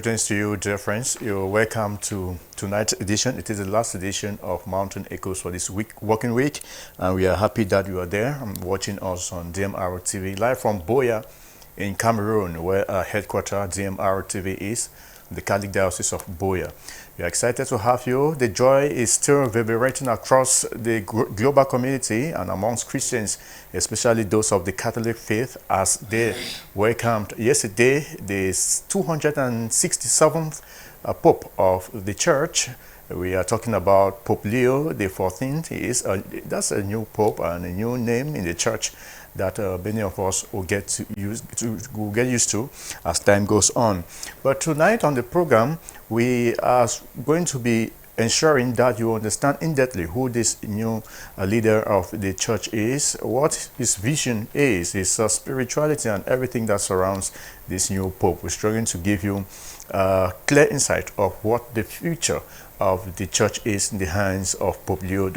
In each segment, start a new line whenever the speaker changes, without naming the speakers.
Greetings to you, dear friends. You're welcome to tonight's edition. It is the last edition of Mountain Echoes for this working week, and we are happy that you are there watching us on DMR TV live from Buea in Cameroon, where our headquarters DMR TV is, the Catholic Diocese of Buea. We are excited to have you. The joy is still reverberating across the global community and amongst Christians, especially those of the Catholic faith, as they welcomed yesterday the 267th Pope of the Church. We are talking about Pope Leo the 14th. That's a new Pope and a new name in the Church that many of us will get used to as time goes on. But tonight on the program, we are going to be ensuring that you understand in-depthly who this new leader of the Church is, what his vision is, his spirituality, and everything that surrounds this new Pope. We're struggling to give you clear insight of what the future of the Church is in the hands of Pope Leo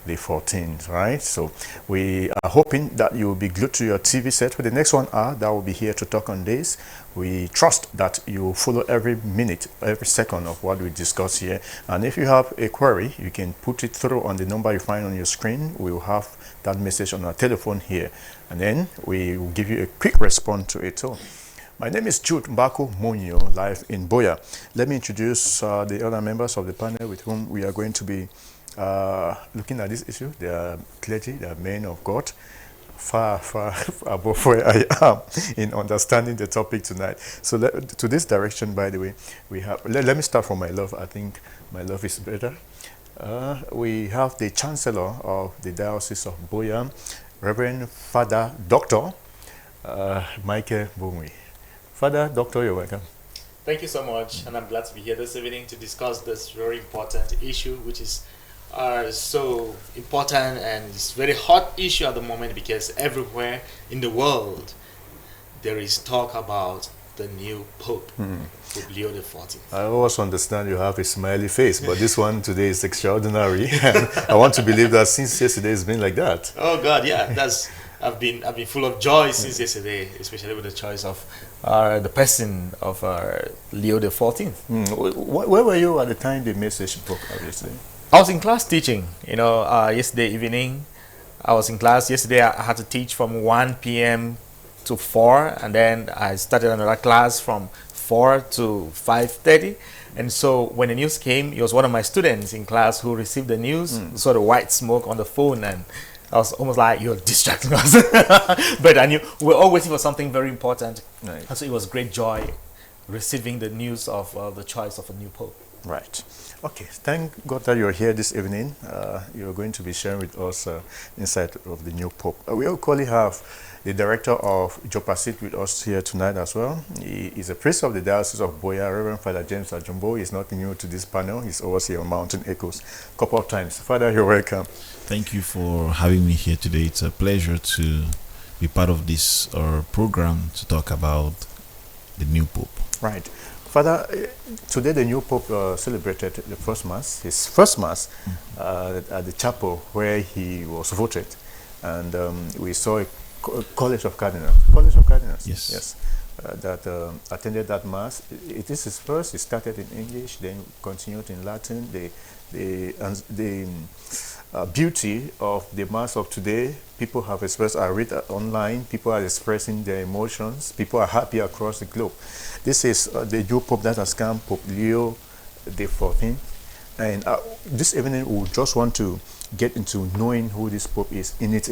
the 14th, right? So we are hoping that you will be glued to your TV set for the next 1 hour that will be here to talk on this. We trust that you will follow every minute, every second of what we discuss here. And if you have a query, you can put it through on the number you find on your screen. We will have that message on our telephone here, and then we will give you a quick response to it. So my name is Jude Mbako Monyo, live in Buea. Let me introduce the other members of the panel with whom we are going to be looking at this issue. They are clergy, they are men of God, far above where I am in understanding the topic tonight. So to this direction, by the way, we have, let me start from my love. I think my love is better. We have the Chancellor of the Diocese of Buea, Reverend Father Dr. Michael Bumwi. Father Doctor, you're welcome.
Thank you so much, and I'm glad to be here this evening to discuss this very important issue, which is so important, and it's a very hot issue at the moment because everywhere in the world there is talk about the new Pope, Pope Leo the 14th.
I always understand you have a smiley face, but this one today is extraordinary. And I want to believe that since yesterday it's been like that.
Oh God, yeah, I've been full of joy since yesterday, especially with the choice of the person of Leo the 14th.
Where were you at the time the message broke out yesterday?
I was in class teaching. Yesterday evening, I was in class. Yesterday I had to teach from 1 p.m. to 4, and then I started another class from 4 to 5:30. And so when the news came, it was one of my students in class who received the news, saw the white smoke on the phone, and I was almost like, you're distracting us. But I knew we're all waiting for something very important.
Right.
And so it was great joy receiving the news of the choice of a new Pope.
Right. Okay. Thank God that you're here this evening. You're going to be sharing with us insight of the new Pope. We equally have the director of Jopasit with us here tonight as well. He is a priest of the Diocese of Buea, Reverend Father James Ajumbo. He's not new to this panel. He's always here on Mountain Echoes a couple of times. Father, you're welcome.
Thank you for having me here today. It's a pleasure to be part of this program to talk about the new Pope.
Right. Father, today the new Pope celebrated the first Mass, his first Mass at the chapel where he was voted. And we saw a College of Cardinals. College of Cardinals?
Yes.
That attended that Mass. It is his first. It started in English, then continued in Latin. The beauty of the Mass of today, people have expressed, I read online, people are expressing their emotions. People are happy across the globe. This is the new Pope that has come, Pope Leo the 14th. And this evening we just want to get into knowing who this Pope is in his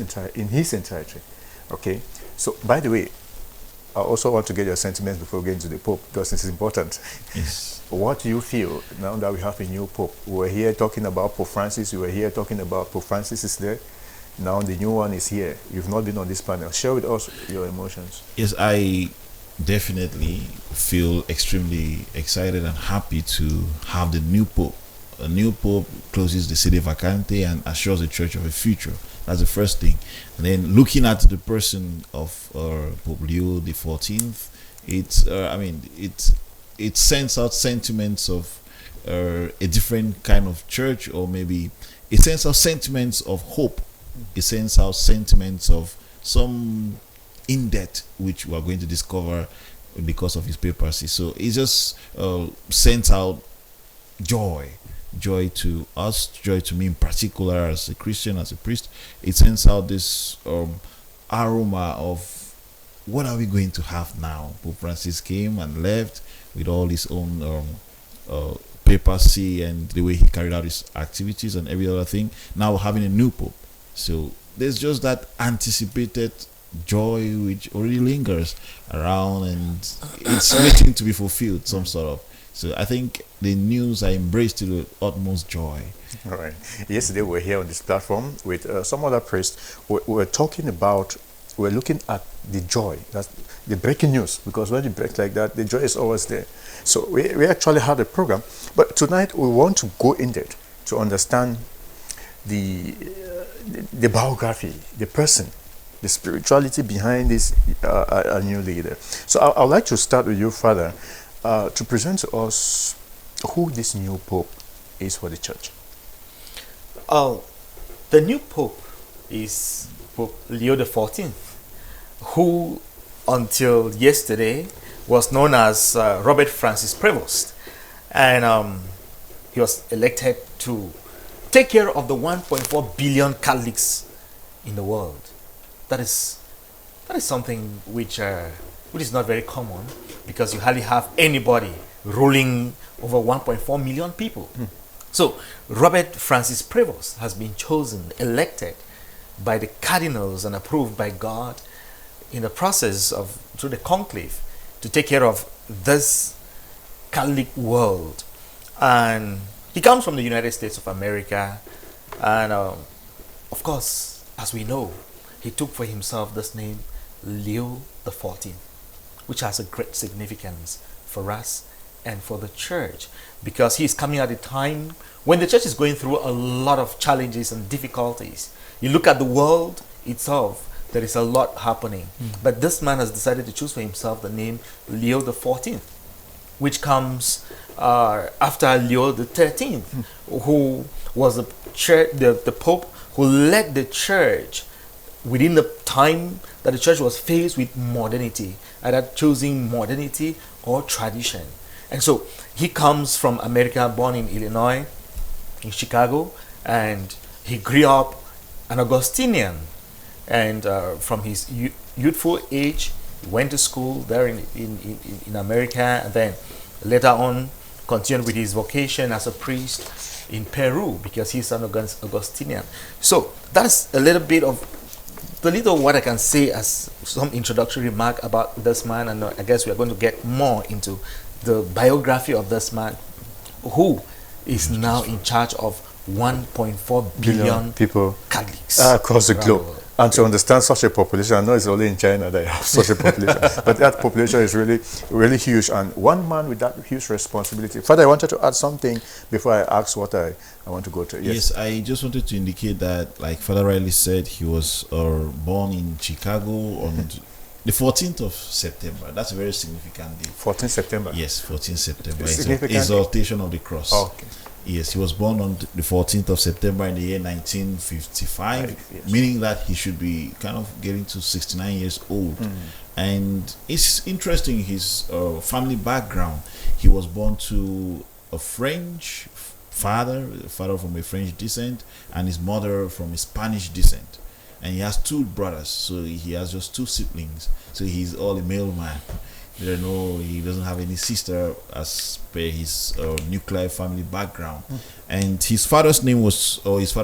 entirety. Okay? So, by the way, I also want to get your sentiments before we get into the Pope, because this is important.
Yes.
What do you feel now that we have a new Pope? We were here talking about Pope Francis. We were here talking about Pope Francis is there. Now the new one is here. You've not been on this panel. Share with us your emotions.
Yes, I definitely feel extremely excited and happy to have the new Pope. A new Pope closes the sede vacante and assures the Church of a future. That's the first thing. And then looking at the person of Pope Leo the 14th, it sends out sentiments of a different kind of church, or maybe it sends out sentiments of hope. It sends out sentiments of some in-depth, which we are going to discover because of his papacy. So it just sends out joy to us, joy to me in particular as a Christian, as a priest. It sends out this aroma of what are we going to have now. Pope Francis came and left with all his own papacy and the way he carried out his activities and every other thing. Now we're having a new pope, so there's just that anticipated joy which already lingers around, and it's waiting to be fulfilled, some sort of. So I think the news I embraced to the utmost joy.
All right. Yesterday we were here on this platform with some other priests. We're talking about, we're looking at the joy, that's the breaking news, because when you break like that, the joy is always there. So we actually had a program, but tonight we want to go in there to understand the biography, the person, the spirituality behind this a new leader. So I'd like to start with you, Father, to present to us who this new pope is for the church.
The new pope is Pope Leo XIV, who until yesterday was known as Robert Francis Prevost, and he was elected to take care of the 1.4 billion Catholics in the world. That is something which is not very common, because you hardly have anybody ruling over 1.4 million people. So Robert Francis Prevost has been chosen, elected by the cardinals and approved by God in the process of, through the conclave, to take care of this Catholic world. And he comes from the United States of America, and of course, as we know, he took for himself this name, Leo XIV, which has a great significance for us and for the church, because he is coming at a time when the church is going through a lot of challenges and difficulties. You look at the world itself, there is a lot happening. But this man has decided to choose for himself the name Leo XIV, which comes after Leo XIII, who was the Pope who led the church within the time that the church was faced with modernity, either choosing modernity or tradition. And so he comes from America, born in Illinois, in Chicago, and he grew up an Augustinian. And from his youthful age, he went to school there in America, and then later on continued with his vocation as a priest in Peru, because he's an Augustinian. So that's a little bit of what I can say as some introductory remark about this man, and I guess we are going to get more into the biography of this man, who is now in charge of 1.4 billion
people
Catholics
across the globe.
world.
And to understand such a population, I know it's only in China that you have such a population, but that population is really, really huge, and one man with that huge responsibility. Father, I wanted to add something before I ask what I want to go to.
Yes, I just wanted to indicate that, like Father Riley said, he was born in Chicago on the 14th of September. That's a very significant day.
14th September?
Yes, 14th September.
It's
It's
significant.
exaltation of the cross.
Oh, okay.
Yes, he was born on the 14th of September in the year 1955,
Yes.
meaning that he should be kind of getting to 69 years old. And it's interesting, his family background. He was born to a French father from a French descent, and his mother from a Spanish descent. And he has two brothers, so he has just two siblings. So he's all a male man. He doesn't have any sister as per his nuclear family background. And his father's name was Luis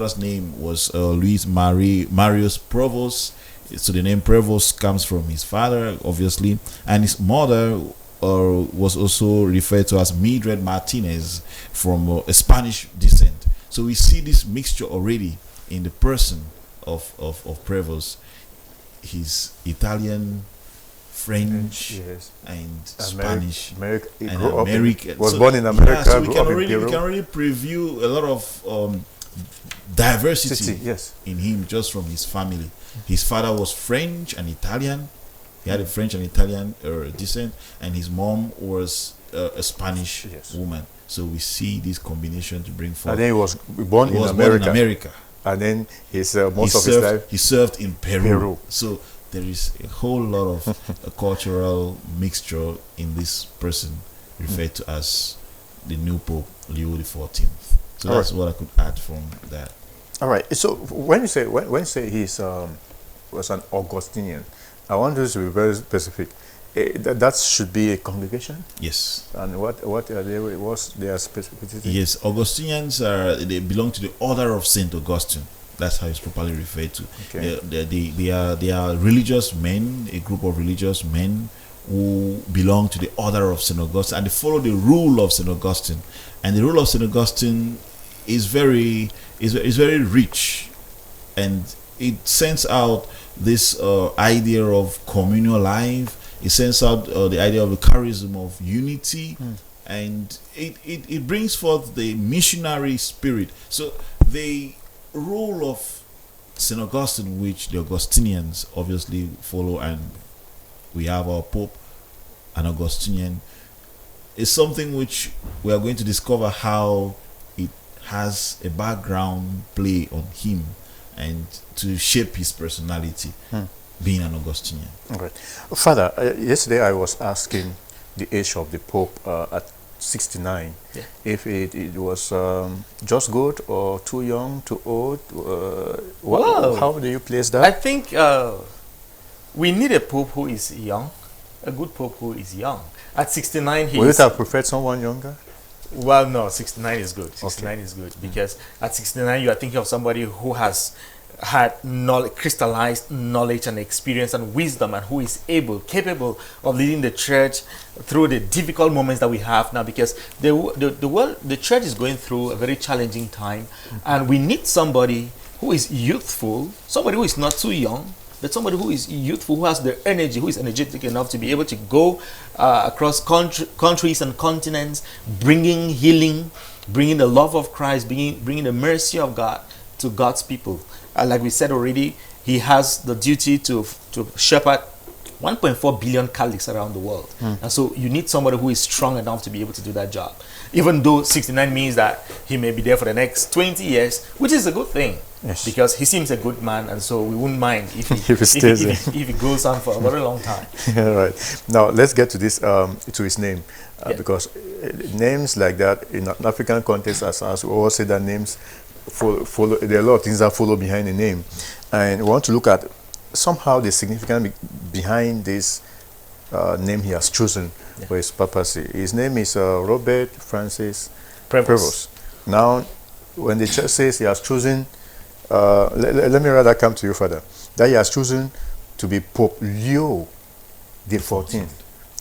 Marius Prevost. So the name Prevost comes from his father, obviously, and his mother was also referred to as Mildred Martinez, from a Spanish descent. So we see this mixture already in the person of Prevost. He's Italian, French,
yes,
and Spanish,
America. He
and
grew up
American.
was born in America.
So we
grew
can
up in
already
Peru.
preview a lot of diversity
Yes.
in him just from his family. His father was French and Italian. He had a French and Italian descent, and his mom was a Spanish woman. So we see this combination to bring forth.
And then he was born in America. And then his most of his life
he served in Peru. So there is a whole lot of cultural mixture in this person referred to as the new Pope Leo the 14th. So
All
that's
right.
what I could add from that.
All right. So when you say he's was an Augustinian, I want you to be very specific. That should be a congregation.
Yes.
And what are they? What's their specificity?
Yes, Augustinians they belong to the order of Saint Augustine. That's how it's properly referred to.
Okay.
They are religious men, a group of religious men who belong to the order of Saint Augustine, and they follow the rule of Saint Augustine. And the rule of Saint Augustine is very rich, and it sends out this idea of communal life. It sends out the idea of the charism of unity, and it brings forth the missionary spirit. So the rule of St. Augustine, which the Augustinians obviously follow, and we have our Pope, an Augustinian, is something which we are going to discover how it has a background play on him and to shape his personality, being an Augustinian.
Okay. Father, yesterday I was asking the age of the Pope at 69.
Yeah.
If it was just good or too young, too old.
Wow.
How do you place
I
that?
think we need a Pope who is young, a good Pope who is young. At 69, he
Would
is...
you have preferred someone younger?
Well, no, 69 is good. 69 is good because at 69 you are thinking of somebody who has had knowledge, crystallized knowledge and experience and wisdom, and who is capable of leading the church through the difficult moments that we have now, because the world, the church is going through a very challenging time, and we need somebody who is youthful, somebody who is not too young, but somebody who is youthful, who has the energy, who is energetic enough to be able to go across countries and continents, bringing healing, bringing the love of Christ, bringing the mercy of God to God's people. Like we said already, he has the duty to shepherd 1.4 billion Catholics around the world. And so you need somebody who is strong enough to be able to do that job. Even though 69 means that he may be there for the next 20 years, which is a good thing.
Yes.
Because he seems a good man, and so we wouldn't mind if he,
If he stays
if he goes on for a very long time.
All right. Now let's get to this to his name,
Yeah.
because names like that in an African context, as we always say, that names follow. There are a lot of things that follow behind a name, and we want to look at somehow the significance behind this name he has chosen for his papacy. His name is Robert Francis Prevost. Now, when the church says he has chosen, let me rather come to you, Father, that he has chosen to be Pope Leo the 14th.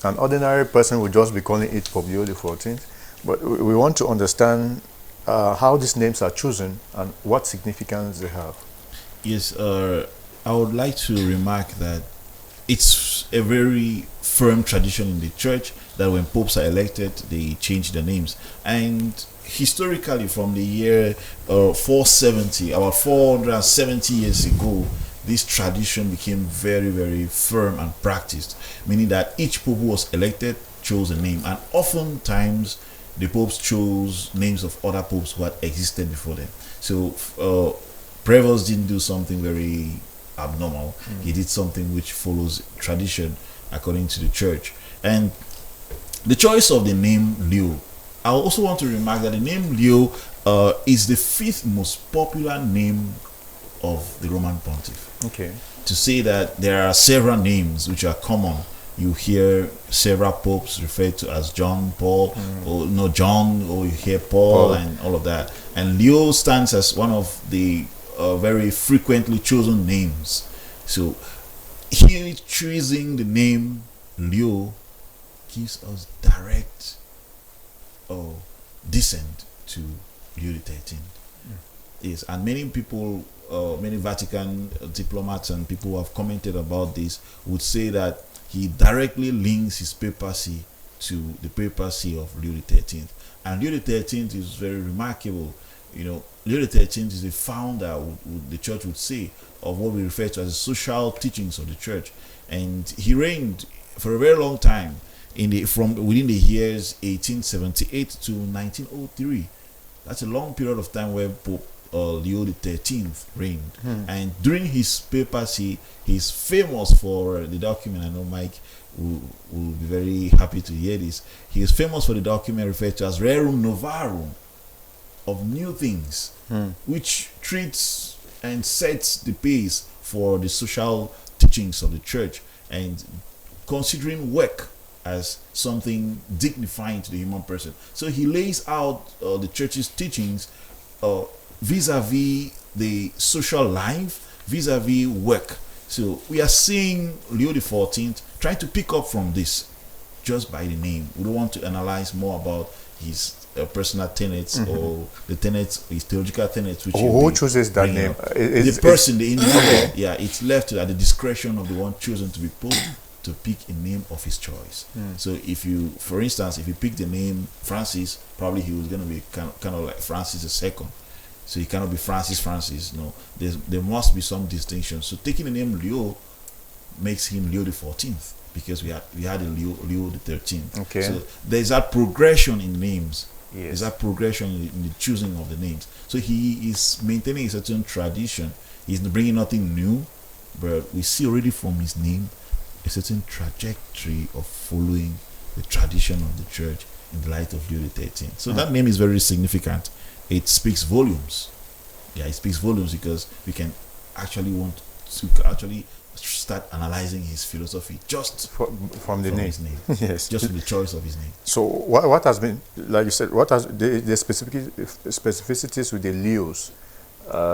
An ordinary person would just be calling it Pope Leo the 14th, but we want to understand how these names are chosen and what significance they have.
Yes, I would like to remark that it's a very firm tradition in the church that when popes are elected, they change their names. And historically, from the year 470, about 470 years ago, this tradition became very, very firm and practiced, meaning that each pope who was elected chose a name. And oftentimes, the popes chose names of other popes who had existed before them. So, Prevost didn't do something very abnormal. He did something which follows tradition according to the church. And the choice of the name Leo, I also want to remark that the name Leo is the fifth most popular name of the Roman Pontiff.
Okay.
To say that there are several names which are common. You hear several popes referred to as John, Paul, or no John, or you hear Paul, and all of that. And Leo stands as one of the very frequently chosen names. So, here choosing the name Leo gives us direct descent to Leo the 13th. Yes, and many people, many Vatican diplomats and people who have commented about this would say that he directly links his papacy to the papacy of Leo the 13th. And Leo the 13th is very remarkable. You know, Leo the 13th is the founder, the church would say, of what we refer to as the social teachings of the church. And he reigned for a very long time from within the years 1878 to 1903. That's a long period of time where Pope Leo XIII reigned. And during his papacy, he's famous for the document. I know Mike will be very happy to hear this. He is famous for the document referred to as Rerum Novarum, of new things, which treats and sets the pace for the social teachings of the church, and considering work as something dignifying to the human person. So he lays out the church's teachings vis-a-vis the social life, vis-a-vis work. So we are seeing Leo XIV trying to pick up from this just by the name. We don't want to analyze more about his personal tenets or the tenets, his theological tenets. Which
who chooses that name?
The person, the individual. Yeah, it's left at the discretion of the one chosen to be pope to pick a name of his choice. So if you, for instance, if you pick the name Francis, probably he was going to be kind of like Francis II. So he cannot be Francis. No, there must be some distinction. So taking the name Leo makes him Leo XIV, because we had a Leo XIII.
Okay.
So there's that progression in names.
Yes.
There's that progression in the choosing of the names. So he is maintaining a certain tradition. He's bringing nothing new, but we see already from his name a certain trajectory of following the tradition of the church in the light of Leo XIII. So that name is very significant. It speaks volumes. Yeah, it speaks volumes because we can actually want to actually start analyzing his philosophy just
from the name.
His name.
Yes.
Just the choice of his name.
So what has been, like you said, what has the specificities with the Leos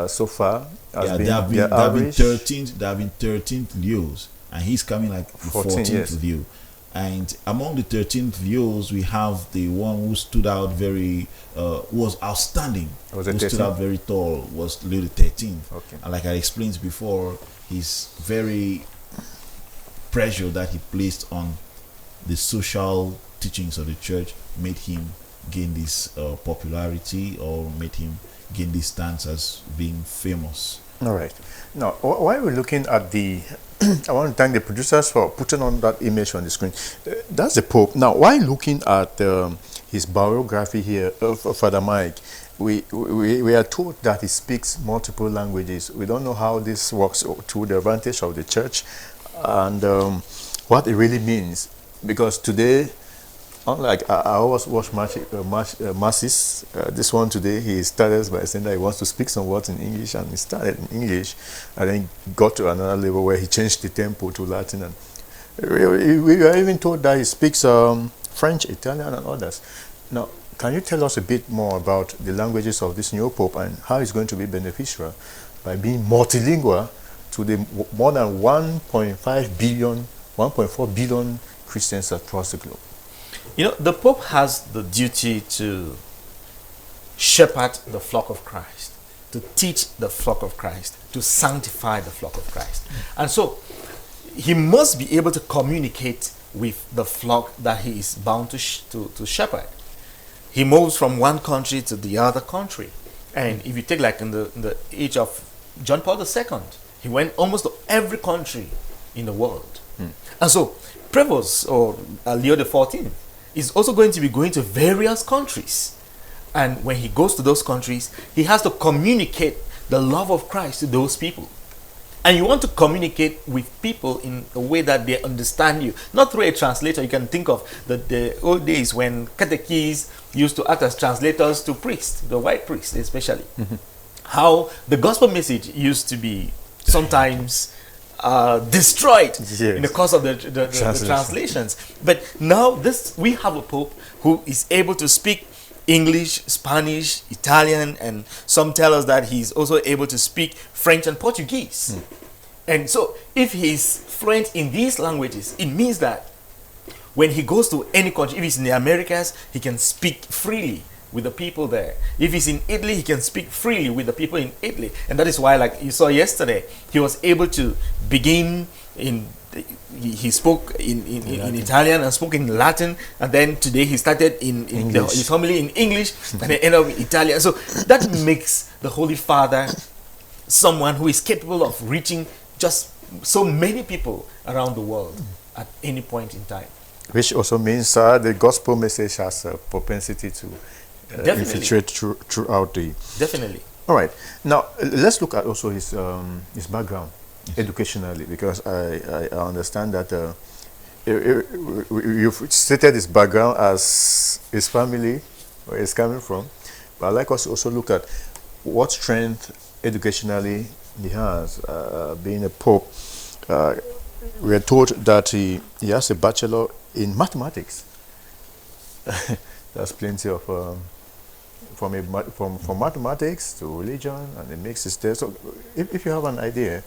so far? Has
There have been 13 Leos, and he's coming like the 14th
yes.
Leo. And among the 13th Leos, we have the one who stood out very, was outstanding,
Was
who
it
stood
13?
out very tall, was Leo XIII.
Okay.
And like I explained before, his very pressure that he placed on the social teachings of the church made him gain this popularity, or made him gain this stance as being famous.
All right. Now, while we're looking at the, I want to thank the producers for putting on that image on the screen. That's the Pope. Now, while looking at his biography here, Father Mike, we are told that he speaks multiple languages. We don't know how this works to the advantage of the church and what it really means. Because today, unlike I always watch masses, this one today, he started by saying that he wants to speak some words in English, and he started in English and then got to another level where he changed the tempo to Latin. And we are even told that he speaks French, Italian, and others. Now, can you tell us a bit more about the languages of this new Pope and how it's going to be beneficial by being multilingual to the more than 1.5 billion, 1.4 billion Christians across the globe?
You know, the Pope has the duty to shepherd the flock of Christ, to teach the flock of Christ, to sanctify the flock of Christ. And so he must be able to communicate with the flock that he is bound to shepherd. He moves from one country to the other country. And if you take like in the age of John Paul II, he went almost to every country in the world. And so Prevost, or Leo XIV, is also going to be going to various countries. And when he goes to those countries, he has to communicate the love of Christ to those people. And you want to communicate with people in a way that they understand you, not through a translator. You can think of the old days when catechists used to act as translators to priests, the white priests especially. How the gospel message used to be sometimes destroyed in the course of the translations. But now we have a Pope who is able to speak English, Spanish, Italian, and some tell us that he's also able to speak French and Portuguese. And so if he's fluent in these languages, it means that when he goes to any country, if he's in the Americas, he can speak freely with the people there. If he's in Italy, he can speak freely with the people in Italy. And that is why, like you saw yesterday, he was able to begin he spoke in Italian and spoke in Latin, and then today he started in his homily in English and then ended up in Italian. So that makes the Holy Father someone who is capable of reaching just so many people around the world at any point in time.
Which also means the gospel message has a propensity to infiltrate throughout the...
Definitely.
All right. Now let's look at also his background educationally, because I understand that you've stated his background as his family, where he's coming from, but I'd like us to also look at what strength educationally he has. Being a pope, we are told that he has a bachelor in mathematics. There's plenty of from mathematics to religion, and it makes it there. So, if you have an idea,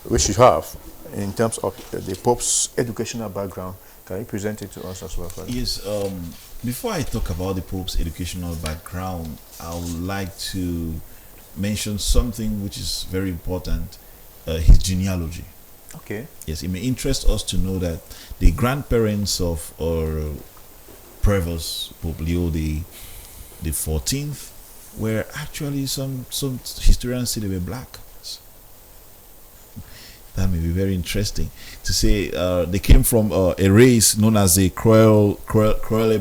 which you have, in terms of the Pope's educational background, can you present it to us as well, Father?
Yes. Before I talk about the Pope's educational background, I would like to mention something which is very important: his genealogy.
Okay.
Yes, it may interest us to know that the grandparents of our Prevost Pope Leo the 14th were actually some historians say they were black. That may be very interesting to say. They came from a race known as the Creole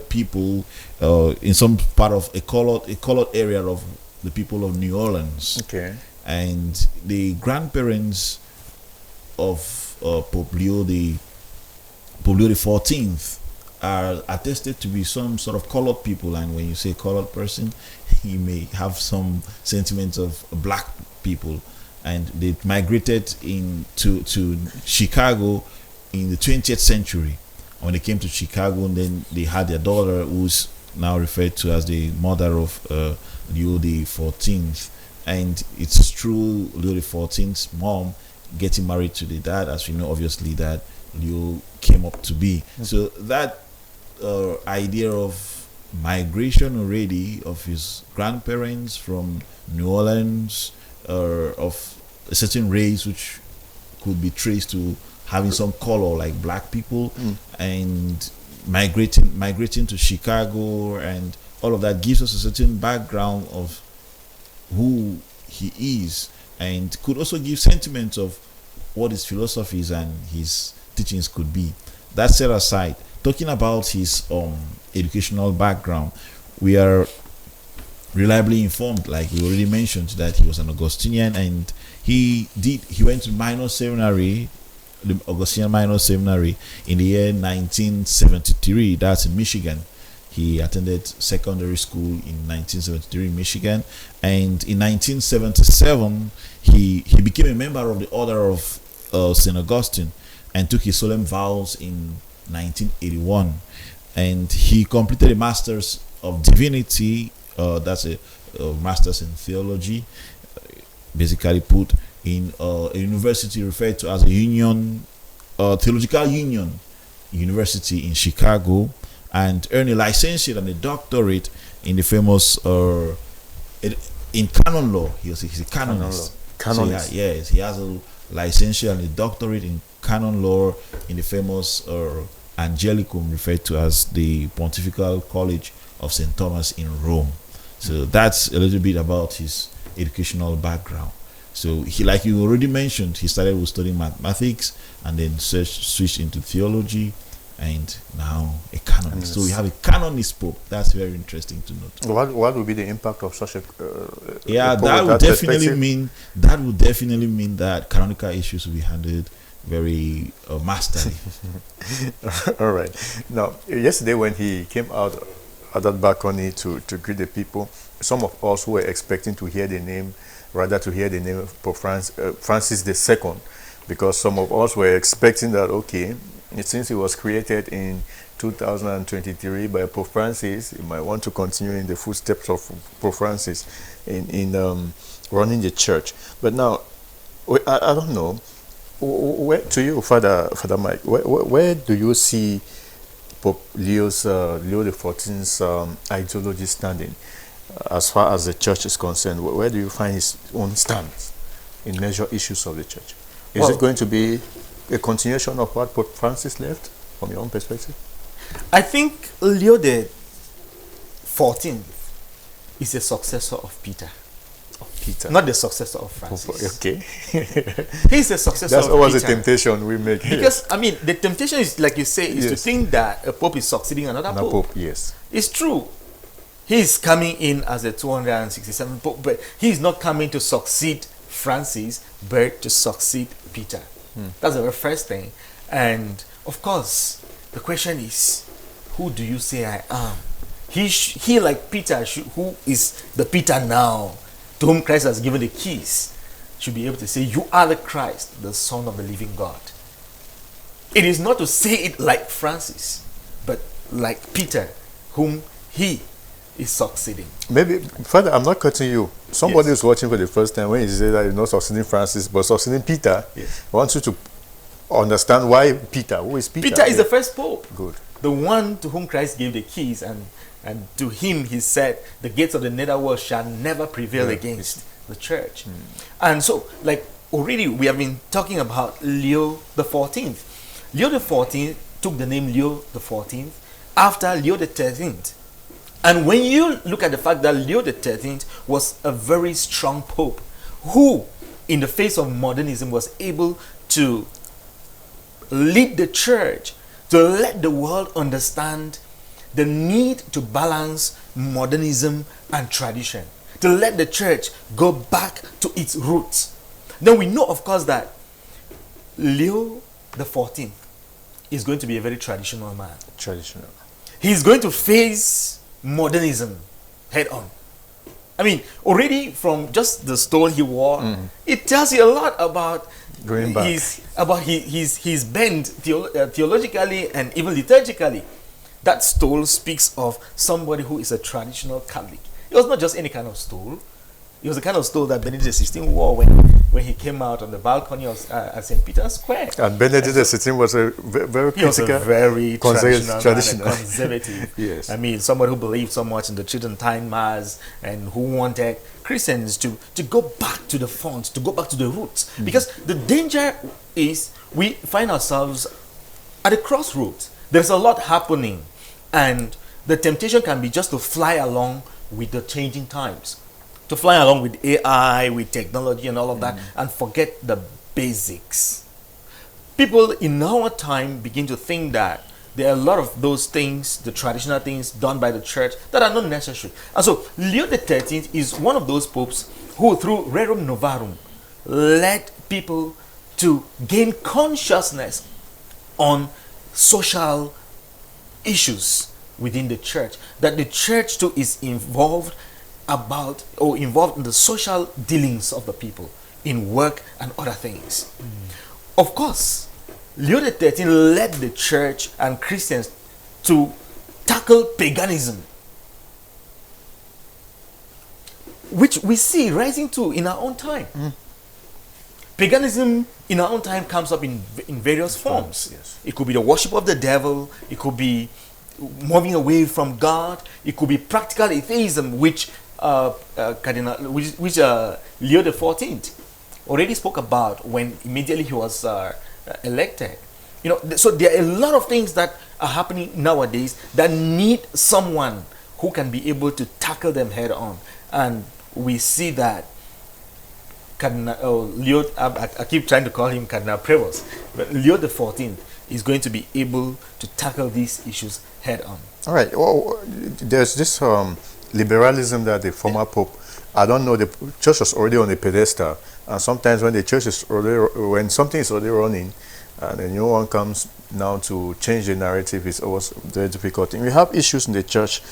people in some part of a colored area of the people of New Orleans.
Okay.
And the grandparents of Pope Leo the 14th are attested to be some sort of colored people, and when you say colored person, you may have some sentiments of black people. And they migrated to Chicago in the 20th century. When they came to Chicago, and then they had their daughter, who's now referred to as the mother of Leo the 14th. And it's true, Leo the 14th's mom getting married to the dad, as we know, obviously, that Leo came up to be. Mm-hmm. So that idea of migration already of his grandparents from New Orleans, of a certain race which could be traced to having some color like black people, and migrating to Chicago, and all of that gives us a certain background of who he is, and could also give sentiments of what his philosophies and his teachings could be. That set aside, talking about his educational background, we are reliably informed, like we already mentioned, that he was an Augustinian, and he went to minor seminary, the Augustinian minor seminary, in the year 1973. That's in Michigan. He attended secondary school in 1973 in Michigan, and in 1977 he became a member of the Order of St. Augustine and took his solemn vows in 1981, and he completed a Master's of Divinity. That's a Master's in Theology, basically put in a university referred to as a Union, Theological Union University in Chicago, and earned a licentiate and a doctorate in the famous in canon law. He's a canonist.
Canonist.
So yes, he has a licentiate and a doctorate in canon law in the famous Angelicum, referred to as the Pontifical College of St. Thomas in Rome. So that's a little bit about his educational background. So he, like you already mentioned, he started with studying mathematics and then switched into theology, and now a canonist. So we have a canonist pope. That's very interesting to note.
What would be the impact of such a
that would definitely mean that canonical issues will be handled very masterly.
All right. Now, yesterday when he came out at that balcony to greet the people, some of us were expecting to hear the name of Pope Francis II, because some of us were expecting that, okay, since he was created in 2023 by Pope Francis, he might want to continue in the footsteps of Pope Francis in running the church. But now, I don't know, where, to you, Father Mike, where do you see Pope Leo the 14th's ideology standing as far as the church is concerned? Where do you find his own stance in major issues of the church? Is it going to be a continuation of what Pope Francis left, from your own perspective?
I think Leo the 14th is a successor of Peter. Not the successor of Francis.
Okay.
He's the successor
That's
of
always
Peter.
the temptation we make here.
Because, I mean, the temptation is, like you say, is to think that a pope is succeeding another pope.
Yes.
It's true. He's coming in as the 267th Pope, but he's not coming to succeed Francis, but to succeed Peter. That's the very first thing. And of course, the question is, who do you say I am? He like Peter, who is the Peter now, to whom Christ has given the keys, should be able to say, you are the Christ, the Son of the living God. It is not to say it like Francis, but like Peter, whom he is succeeding.
Maybe, Father, I'm not cutting you. Somebody
Yes.
is watching for the first time. When you say that you're not succeeding Francis, but succeeding Peter,
Yes.
I want you to understand why Peter. Who is Peter?
Peter is the first Pope.
Good.
The one to whom Christ gave the keys, and to him he said, the gates of the netherworld shall never prevail against the church. And so, like, already we have been talking about Leo the 14th. Leo the 14th took the name Leo the 14th after Leo the 13th. And when you look at the fact that Leo the 13th was a very strong pope who, in the face of modernism, was able to lead the church to let the world understand the need to balance modernism and tradition, to let the church go back to its roots. Then we know, of course, that Leo the 14th is going to be a very traditional man.
Traditional.
He's going to face modernism head on. I mean, already from just the stole he wore, it tells you a lot about
Going back.
his bent theologically and even liturgically. That stole speaks of somebody who is a traditional Catholic. It was not just any kind of stole. It was the kind of stole that Benedict XVI wore when he came out on the balcony of at St. Peter's Square.
And Benedict XVI was a very
He was a
critical,
very traditional.
traditional.
Man, conservative.
Yes.
I mean, somebody who believed so much in the Tridentine Mass and who wanted Christians to go back to the font, to go back to the roots. Because the danger is we find ourselves at a crossroads. There's a lot happening, and the temptation can be just to fly along with the changing times, to fly along with AI, with technology and all of that, and forget the basics. People in our time begin to think that there are a lot of those things, the traditional things done by the church, that are not necessary. And so Leo the 13th is one of those popes who, through Rerum Novarum, led people to gain consciousness on social issues within the church, that the church too is involved in the social dealings of the people in work and other things. Of course, Leo the 13th led the church and Christians to tackle paganism, which we see rising too in our own time. Paganism in our own time comes up in various forms.
Yes.
It could be the worship of the devil. It could be moving away from God. It could be practical atheism, which Leo the 14th already spoke about when immediately he was elected. So there are a lot of things that are happening nowadays that need someone who can be able to tackle them head on, and we see that Leo, I keep trying to call him Cardinal Prevost, but Leo the 14th is going to be able to tackle these issues head on.
All right. Well, there's this liberalism that the former pope. I don't know. The church was already on the pedestal, and sometimes when the church is already, when something is already running, and a new one comes now to change the narrative, it's always very difficult. And we have issues in the church,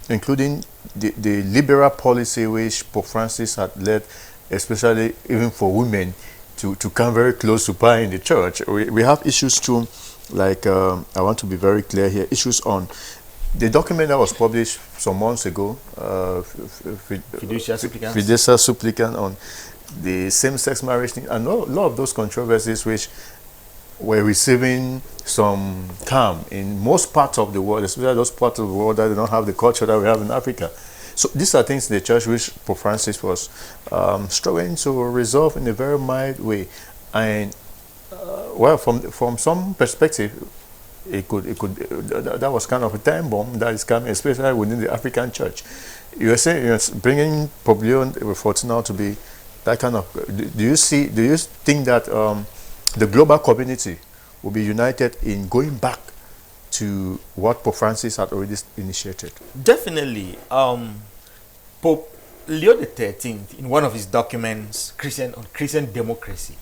including the liberal policy which Pope Francis had led, especially even for women to come very close to power in the church. We have issues too, like I want to be very clear here, issues on the document that was published some months ago,
Fiducia Supplicans.
Fiducia Supplicans, on the same-sex marriage thing, and a lot of those controversies which were receiving some calm in most parts of the world, especially those parts of the world that do not have the culture that we have in Africa. So these are things in the church which Pope Francis was struggling to resolve in a very mild way, and well, from some perspective, that was kind of a time bomb that is coming, especially within the African church. You are saying you're bringing Pope Leo XIV now to be that kind of. Do you think that the global community will be united in going back to what Pope Francis had already initiated?
Definitely. Pope Leo the 13th, in one of his documents, Christian democracy,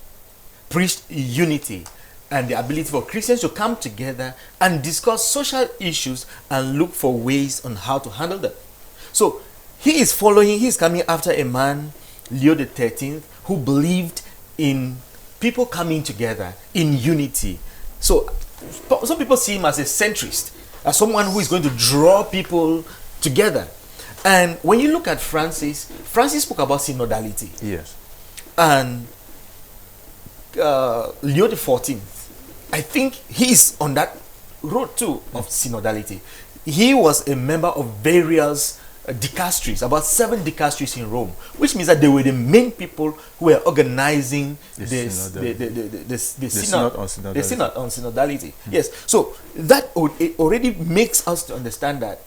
preached unity and the ability for Christians to come together and discuss social issues and look for ways on how to handle them. So he is coming after a man, Leo the 13th, who believed in people coming together in unity. So some people see him as a centrist, as someone who is going to draw people together. And when you look at Francis spoke about synodality.
Yes.
And Leo the 14th, I think he's on that road too of synodality. He was a member of various dicasteries, about 7 dicasteries in Rome, which means that they were the main people who were organizing the synod on synodality. Yes, so that it already makes us to understand that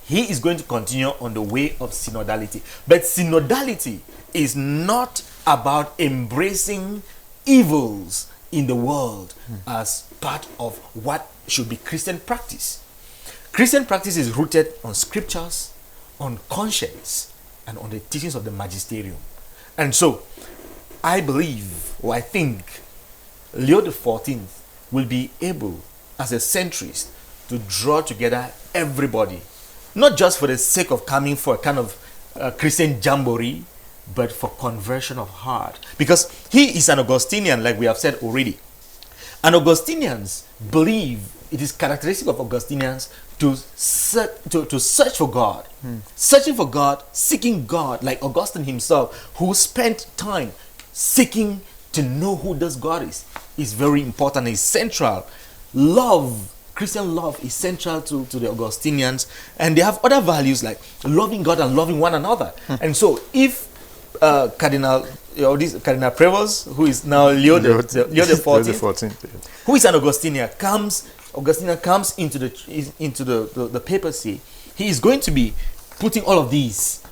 he is going to continue on the way of synodality. But synodality is not about embracing evils in the world as part of what should be Christian practice. Christian practice is rooted on scriptures, on conscience, and on the teachings of the magisterium. And so I believe, or I think, Leo the 14th will be able, as a centrist, to draw together everybody, not just for the sake of coming for a kind of Christian jamboree, but for conversion of heart. Because he is an Augustinian, like we have said already. And Augustinians believe, it is characteristic of Augustinians to search for God. Searching for God, seeking God, like Augustine himself, who spent time seeking to know who this God is very important, is central. Love, Christian love is central to the Augustinians, and they have other values like loving God and loving one another. And so if Cardinal Prevost, who is now Leo the 14th, who is an Augustinian, comes into the papacy, he is going to be putting all of these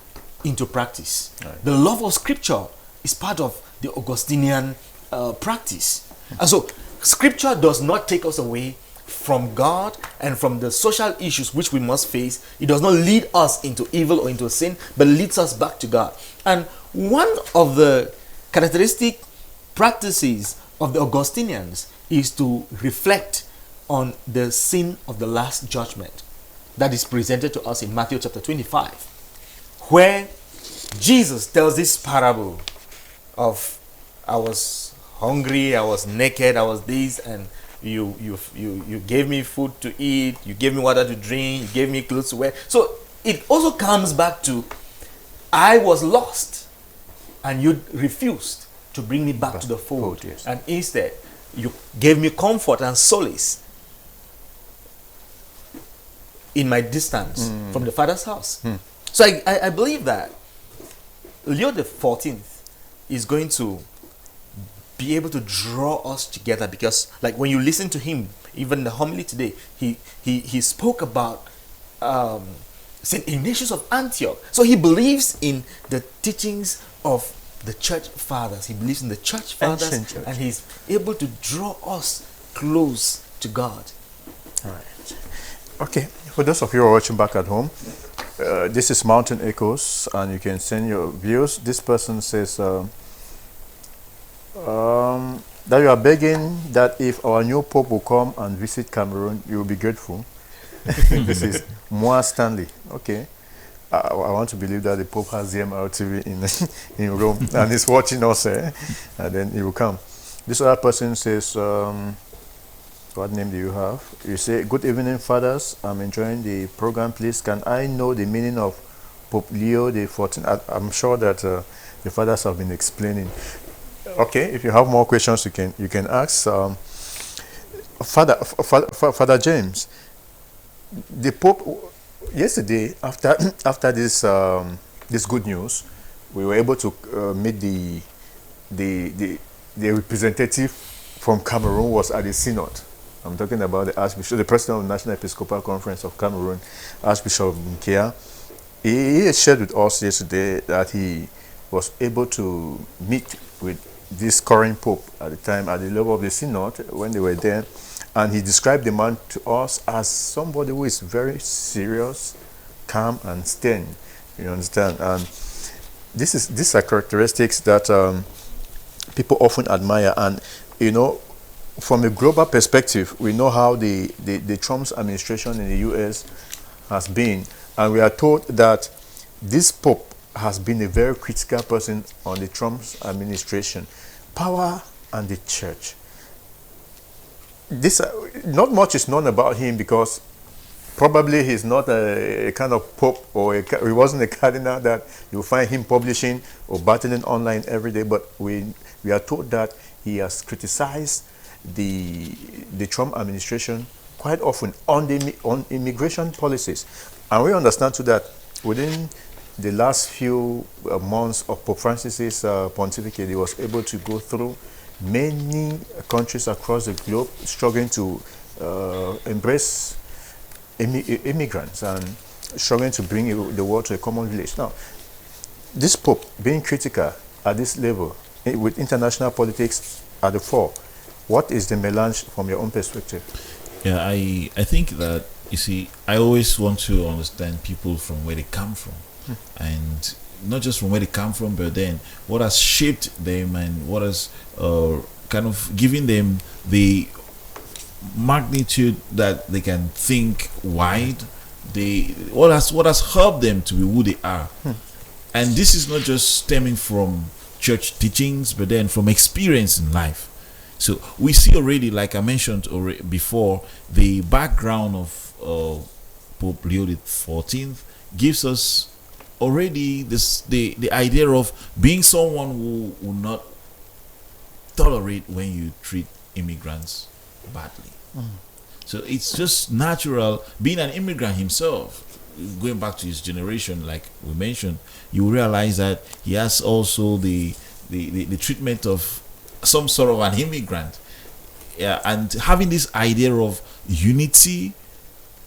into practice. Right. The love of Scripture is part of the Augustinian practice. And so Scripture does not take us away from God and from the social issues which we must face. It does not lead us into evil or into sin, but leads us back to God. And one of the characteristic practices of the Augustinians is to reflect on the sin of the last judgment that is presented to us in Matthew chapter 25, where Jesus tells this parable of, I was hungry, I was naked, I was this, and you gave me food to eat, you gave me water to drink, you gave me clothes to wear. So it also comes back to, I was lost and you refused to bring me back to the fold. Yes. And instead you gave me comfort and solace in my distance from the Father's house. So I believe that Leo the 14th is going to be able to draw us together, because like when you listen to him, even the homily today, he spoke about St. Ignatius of Antioch. So he believes in the teachings of the church fathers. He believes in the church fathers, and he's able to draw us close to God.
All right. Okay, for those of you who are watching back at home, this is Mountain Echoes, and you can send your views. This person says that you are begging that if our new Pope will come and visit Cameroon, you will be grateful. This is Moa Stanley. Okay. I want to believe that the Pope has the MRTV in Rome and is watching us, and then he will come. This other person says, what name do you have? You say, good evening, fathers. I'm enjoying the program. Please, can I know the meaning of Pope Leo the 14th? I'm sure that the fathers have been explaining. Okay, if you have more questions, you can ask. Father James, the Pope yesterday, after this good news, we were able to meet the representative from Cameroon was at the synod. I'm talking about the Archbishop, the President of the National Episcopal Conference of Cameroon, Archbishop Nkea. He shared with us yesterday that he was able to meet with this current Pope at the time at the level of the synod when they were there, And he described the man to us as somebody who is very serious, calm, and stern. You understand? And these are characteristics that people often admire. And you know, from a global perspective, we know how the Trump's administration in the U.S. has been, and we are told that this Pope has been a very critical person on the Trump's administration. Power and the church. This not much is known about him because probably he's not a kind of pope, or he wasn't a cardinal that you'll find him publishing or battling online every day. But we are told that he has criticized the Trump administration quite often on immigration policies, and we understand too that within the last few months of Pope Francis's pontificate, he was able to go through many countries across the globe struggling to embrace immigrants and struggling to bring the world to a common village. Now, this Pope being critical at this level with international politics at the fore, what is the melange from your own perspective?
Yeah, I think that, you see, I always want to understand people from where they come from. And not just from where they come from, but then what has shaped them and what has kind of given them the magnitude that they can think wide. What has helped them to be who they are. And this is not just stemming from church teachings, but then from experience in life. So we see already, like I mentioned already before, the background of Pope Leo XIV gives us already the idea of being someone who will not tolerate when you treat immigrants badly. So it's just natural. Being an immigrant himself, going back to his generation, like we mentioned, you realize that he has also the treatment of some sort of an immigrant. Yeah, and having this idea of unity,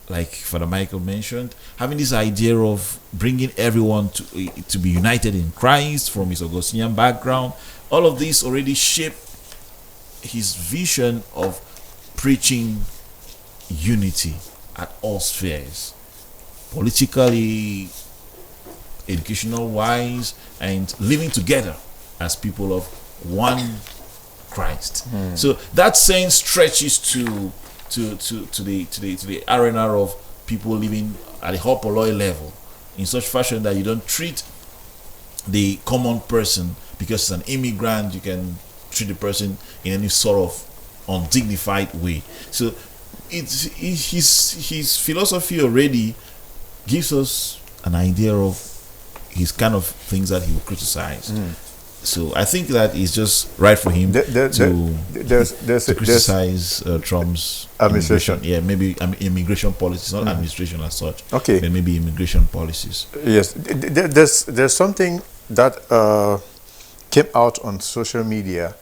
like Father Michael mentioned, having this idea of bringing everyone to be united in Christ from his Augustinian background, all of this already shaped his vision of preaching unity at all spheres, politically, educational wise, and living together as people of one Christ. So that saying stretches to the arena of people living at the hopoloi level in such fashion that you don't treat the common person because it's an immigrant. You can treat the person in any sort of undignified way. So his philosophy already gives us an idea of his kind of things that he will criticize. So I think that it's just right for him to criticize Trump's
administration.
Yeah, maybe immigration policies, not administration as such.
Okay,
but maybe immigration policies.
Yes, there's something that came out on social media.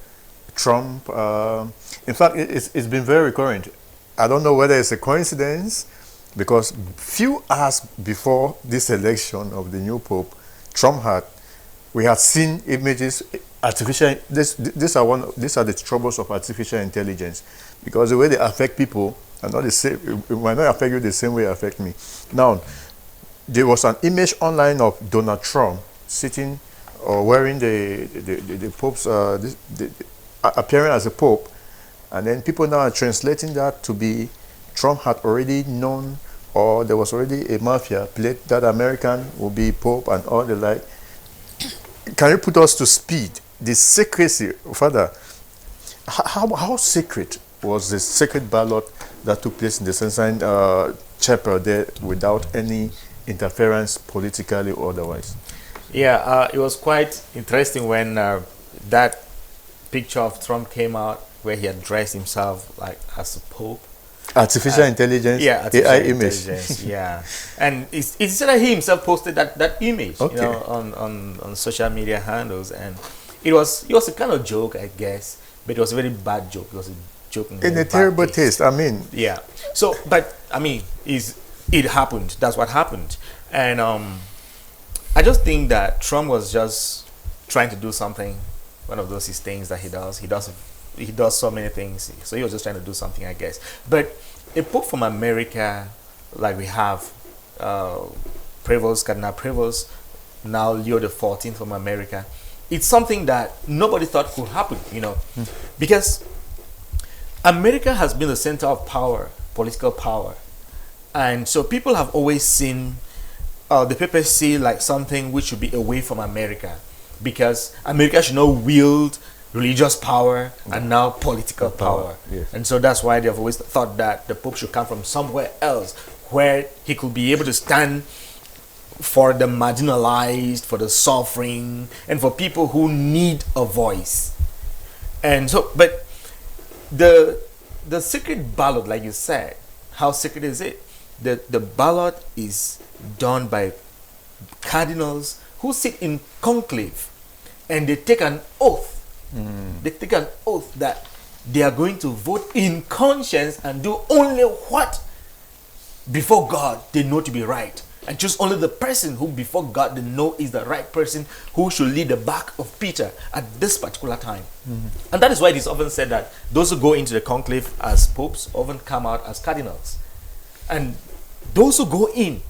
Trump, in fact, it's been very recurrent. I don't know whether it's a coincidence, because few hours before this election of the new Pope, we had seen images, these are the troubles of artificial intelligence, because the way they affect people are not the same. It might not affect you the same way it affect me. Now, there was an image online of Donald Trump sitting or wearing the Pope's appearing as a Pope, and then people now are translating that to be Trump had already known, or there was already a mafia played that American will be Pope and all the like. Can you put us to speed? The secrecy, Father, how secret was the secret ballot that took place in the Sunshine Chapel there without any interference politically or otherwise?
Yeah, it was quite interesting when that picture of Trump came out where he had dressed himself like as a Pope.
Artificial intelligence,
yeah, artificial
AI
intelligence,
image.
yeah. And it's said that he himself posted that image,
Okay.
you know, on social media handles, and it was a kind of joke, I guess, but it was a very bad joke. It was a joke
In a terrible taste. I mean,
yeah. So, but I mean, it happened. That's what happened, and I just think that Trump was just trying to do something, one of those things that he does. He does he does so many things. So he was just trying to do something, I guess. But a pope from America, like we have Prevost, Cardinal Prevost, now Leo the 14th from America, it's something that nobody thought could happen, because America has been the center of power, political power. And so people have always seen the papacy like something which should be away from America, because America should not wield religious power and now political power.
Yes.
And so that's why they've always thought that the Pope should come from somewhere else where he could be able to stand for the marginalized, for the suffering, and for people who need a voice. And so, but the secret ballot, like you said, how secret is it? The ballot is done by cardinals who sit in conclave, and they take an oath. They take an oath that they are going to vote in conscience and do only what before God they know to be right, and choose only the person who before God they know is the right person, who should lead the back of Peter at this particular time. And that is why it is often said that those who go into the conclave as popes often come out as cardinals. And those who go in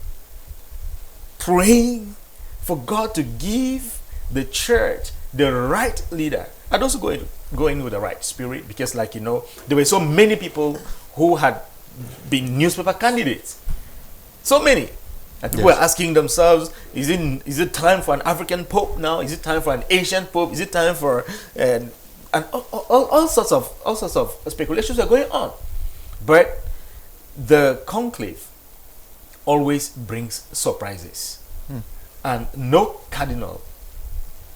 praying for God to give the church the right leader are those who go in with the right spirit, because there were so many people who had been newspaper candidates, so many, and people were asking themselves, is it time for an African pope now? Is it time for an Asian pope? Is it time for and all sorts of speculations are going on. But the conclave always brings surprises, and no cardinal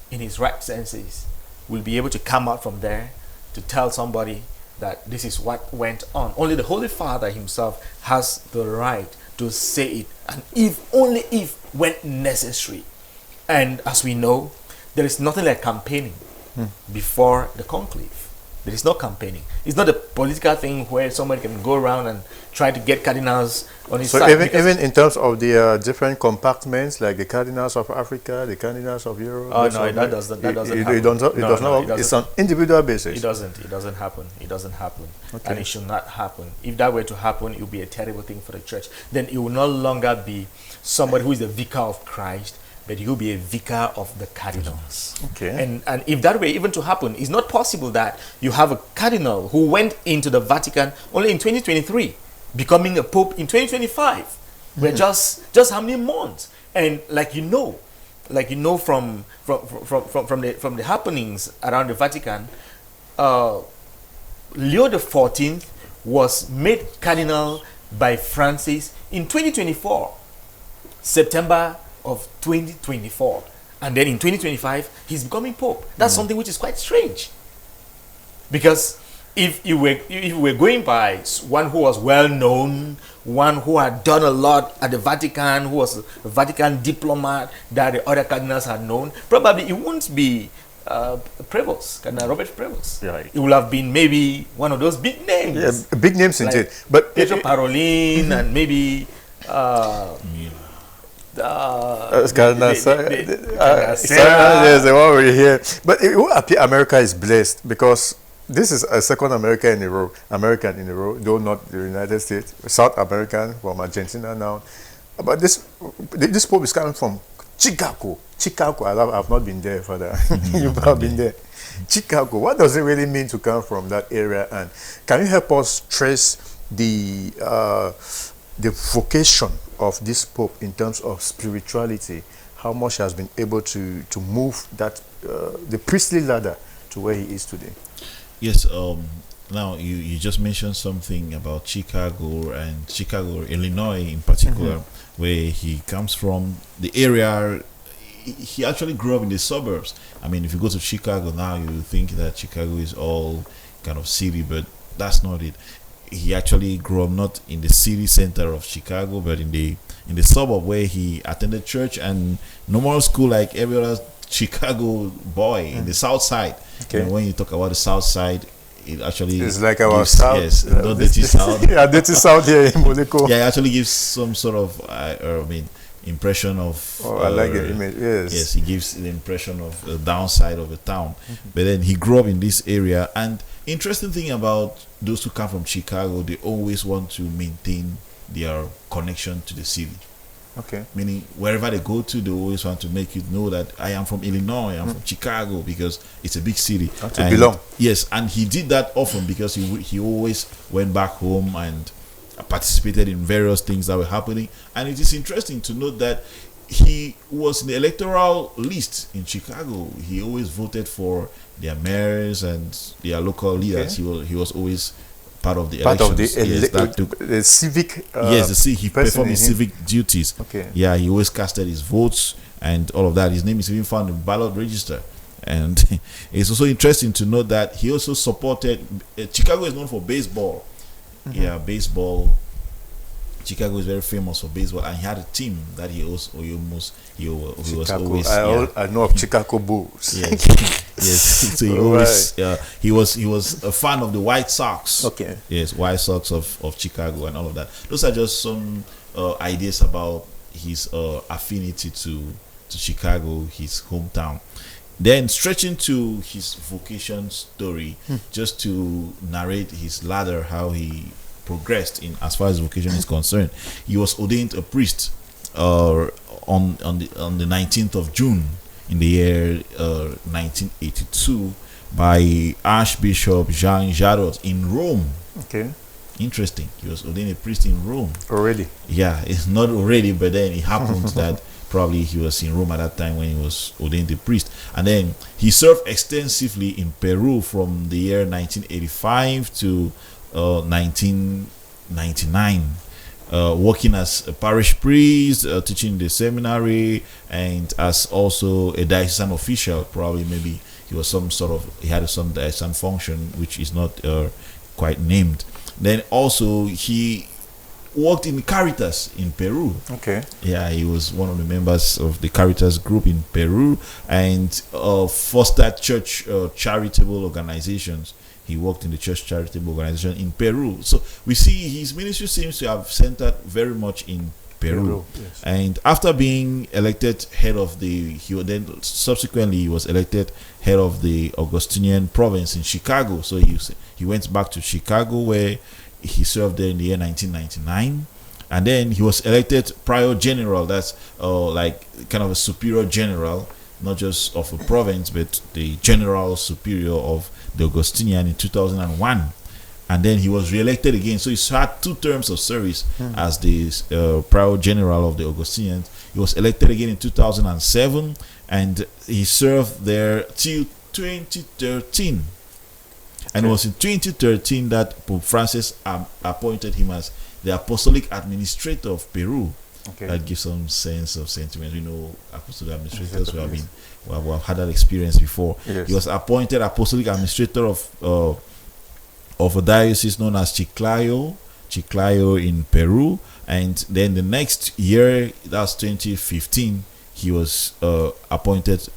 in his right senses will be able to come out from there to tell somebody that this is what went on. Only the Holy Father himself has the right to say it, and only if when necessary. And as we know, there is nothing like campaigning before the conclave. There is no campaigning. It's not a political thing where somebody can go around and try to get cardinals on his
So
side.
even in terms of the different compartments, like the cardinals of Africa, the cardinals of Europe.
Oh no, that doesn't happen.
It does not. It's on individual basis.
It doesn't happen. It doesn't happen.
Okay.
And it should not happen. If that were to happen, it would be a terrible thing for the church. Then it will no longer be somebody who is the vicar of Christ, but he will be a vicar of the cardinals.
Okay.
And if that were even to happen, it's not possible that you have a cardinal who went into the Vatican only in 2023, becoming a pope in 2025. We're just how many months? And like you know from the happenings around the Vatican, Leo the 14th was made cardinal by Francis in 2024, September of 2024, and then in 2025 he's becoming pope. That's something which is quite strange, because if you were going by one who was well known, one who had done a lot at the Vatican, who was a Vatican diplomat that the other cardinals had known, probably it wouldn't be Prevost, Cardinal Robert Prevost.
Right.
It would have been maybe one of those big names.
Yeah, big names
Like
indeed. But
Pietro Parolin and maybe
Cardinal
Sarah.
yes, the one we hear. But it will appear America is blessed, because this is a second American in a row, though not the United States, South American from Argentina now. But this pope is coming from Chicago. I've not been there, Father. You've not been there. Chicago. What does it really mean to come from that area? And can you help us trace the vocation of this pope in terms of spirituality? How much has been able to move that the priestly ladder to where he is today?
Yes. Now you just mentioned something about Chicago, Illinois in particular, where he comes from. The area, he actually grew up in the suburbs. I mean, if you go to Chicago now, you think that Chicago is all kind of city, but that's not it. He actually grew up not in the city center of Chicago, but in the suburb, where he attended church and normal school like every other Chicago boy in the south side.
Okay.
And when you talk about the south side, it actually
It's like our south.
Yes, not dirty south.
Yeah, dirty south here in Moleko.
Yeah, it actually gives some sort of impression of.
Oh, I like the image. Yes.
Yes, he gives the impression of the downside of a town. But then he grew up in this area, and interesting thing about those who come from Chicago, they always want to maintain their connection to the city.
Okay.
Meaning, wherever they go to, they always want to make you know that I am from Illinois, I'm from Chicago, because it's a big city.
To belong.
Yes, and he did that often because he always went back home and participated in various things that were happening. And it is interesting to note that he was in the electoral list in Chicago. He always voted for their mayors and their local leaders. He was always part of the elections.
The civic.
He performed his civic duties.
Okay.
Yeah, he always casted his votes and all of that. His name is even found in the ballot register. And it's also interesting to note that he also supported. Chicago is known for baseball. Yeah, baseball. Chicago is very famous for baseball, and he had a team that he was always.
I know of Chicago Bulls.
Yes, yes. So he was a fan of the White Sox.
Okay.
Yes, White Sox of Chicago and all of that. Those are just some ideas about his affinity to Chicago, his hometown. Then stretching to his vocation story, just to narrate his ladder, how he progressed in as far as vocation is concerned. He was ordained a priest on the 19th of June in the year 1982 by Archbishop Jean Jadot in Rome.
Okay.
Interesting. He was ordained a priest in Rome.
Already?
Yeah, it's not already, but then it happened that probably he was in Rome at that time when he was ordained a priest. And then he served extensively in Peru from the year 1985 to 1999, working as a parish priest, teaching the seminary, and as also a diocesan official. Probably maybe he was he had some diocesan function which is not quite named. Then also he worked in Caritas in Peru.
Okay.
Yeah, he was one of the members of the Caritas group in Peru, and fostered church charitable organizations. He worked in the church charitable organization in Peru. So we see his ministry seems to have centered very much in Peru.
Yes.
And after being elected head of he was elected head of the Augustinian province in Chicago. So he went back to Chicago, where he served there in the year 1999. And then he was elected prior general. That's like kind of a superior general, not just of a province, but the general superior of the Augustinian in 2001. And then he was re-elected again. So he had 2 terms of service as the prior general of the Augustinians. He was elected again in 2007, and he served there till 2013. And it was in 2013 that Pope Francis appointed him as the Apostolic Administrator of Peru.
Okay.
That gives some sense of sentiment. Apostolic administrators who have had that experience before.
Yes.
He was appointed Apostolic Administrator of a diocese known as Chiclayo in Peru. And then the next year, that's 2015, he was appointed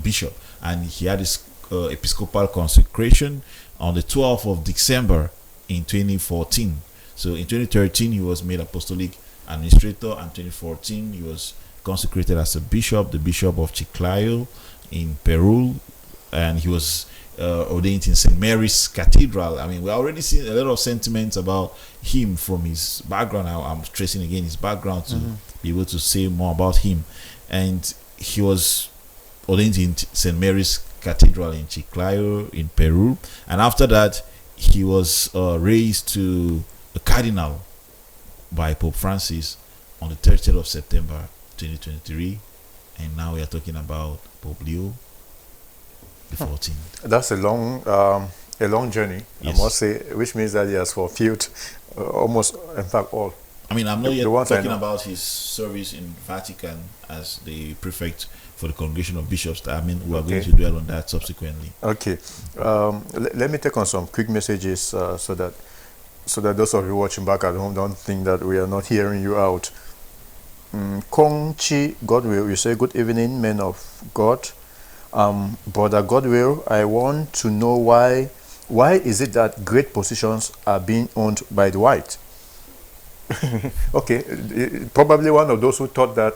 bishop, and he had his episcopal consecration on the 12th of December in 2014. So in 2013 he was made apostolic administrator, and 2014 he was consecrated as a bishop, the bishop of Chiclayo in Peru, and he was ordained in St. Mary's Cathedral. I mean, we're already seeing a lot of sentiments about him from his background. I'm tracing again his background to be able to say more about him. And he was ordained in St. Mary's Cathedral in Chiclayo in Peru, and after that he was raised to a cardinal by Pope Francis on the 30th of September 2023, and now we are talking about Pope Leo the 14th.
That's a long journey, yes. I must say, which means that he has fulfilled almost, in fact, all.
I mean, I'm not yet talking about his service in Vatican as the prefect for the Congregation of Bishops. I mean, we are going to dwell on that subsequently.
Okay. Let me take on some quick messages so that those of you watching back at home don't think that we are not hearing you out. Kongchi Godwill, you say, good evening, men of God. Brother Godwill, I want to know why is it that great positions are being owned by the white? Okay, probably one of those who thought that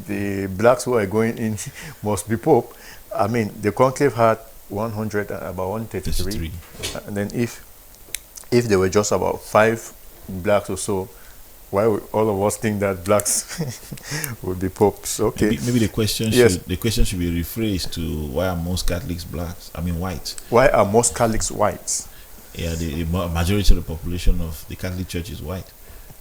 the blacks who are going in must be Pope. I mean, the conclave had 100, about 133.
33.
And then if there were just about 5 blacks or so, why would all of us think that blacks would be popes? Okay.
Maybe the question
Yes.
should be rephrased to why are most Catholics blacks? I mean white.
Why are most Catholics whites?
Yeah, the majority of the population of the Catholic Church is white.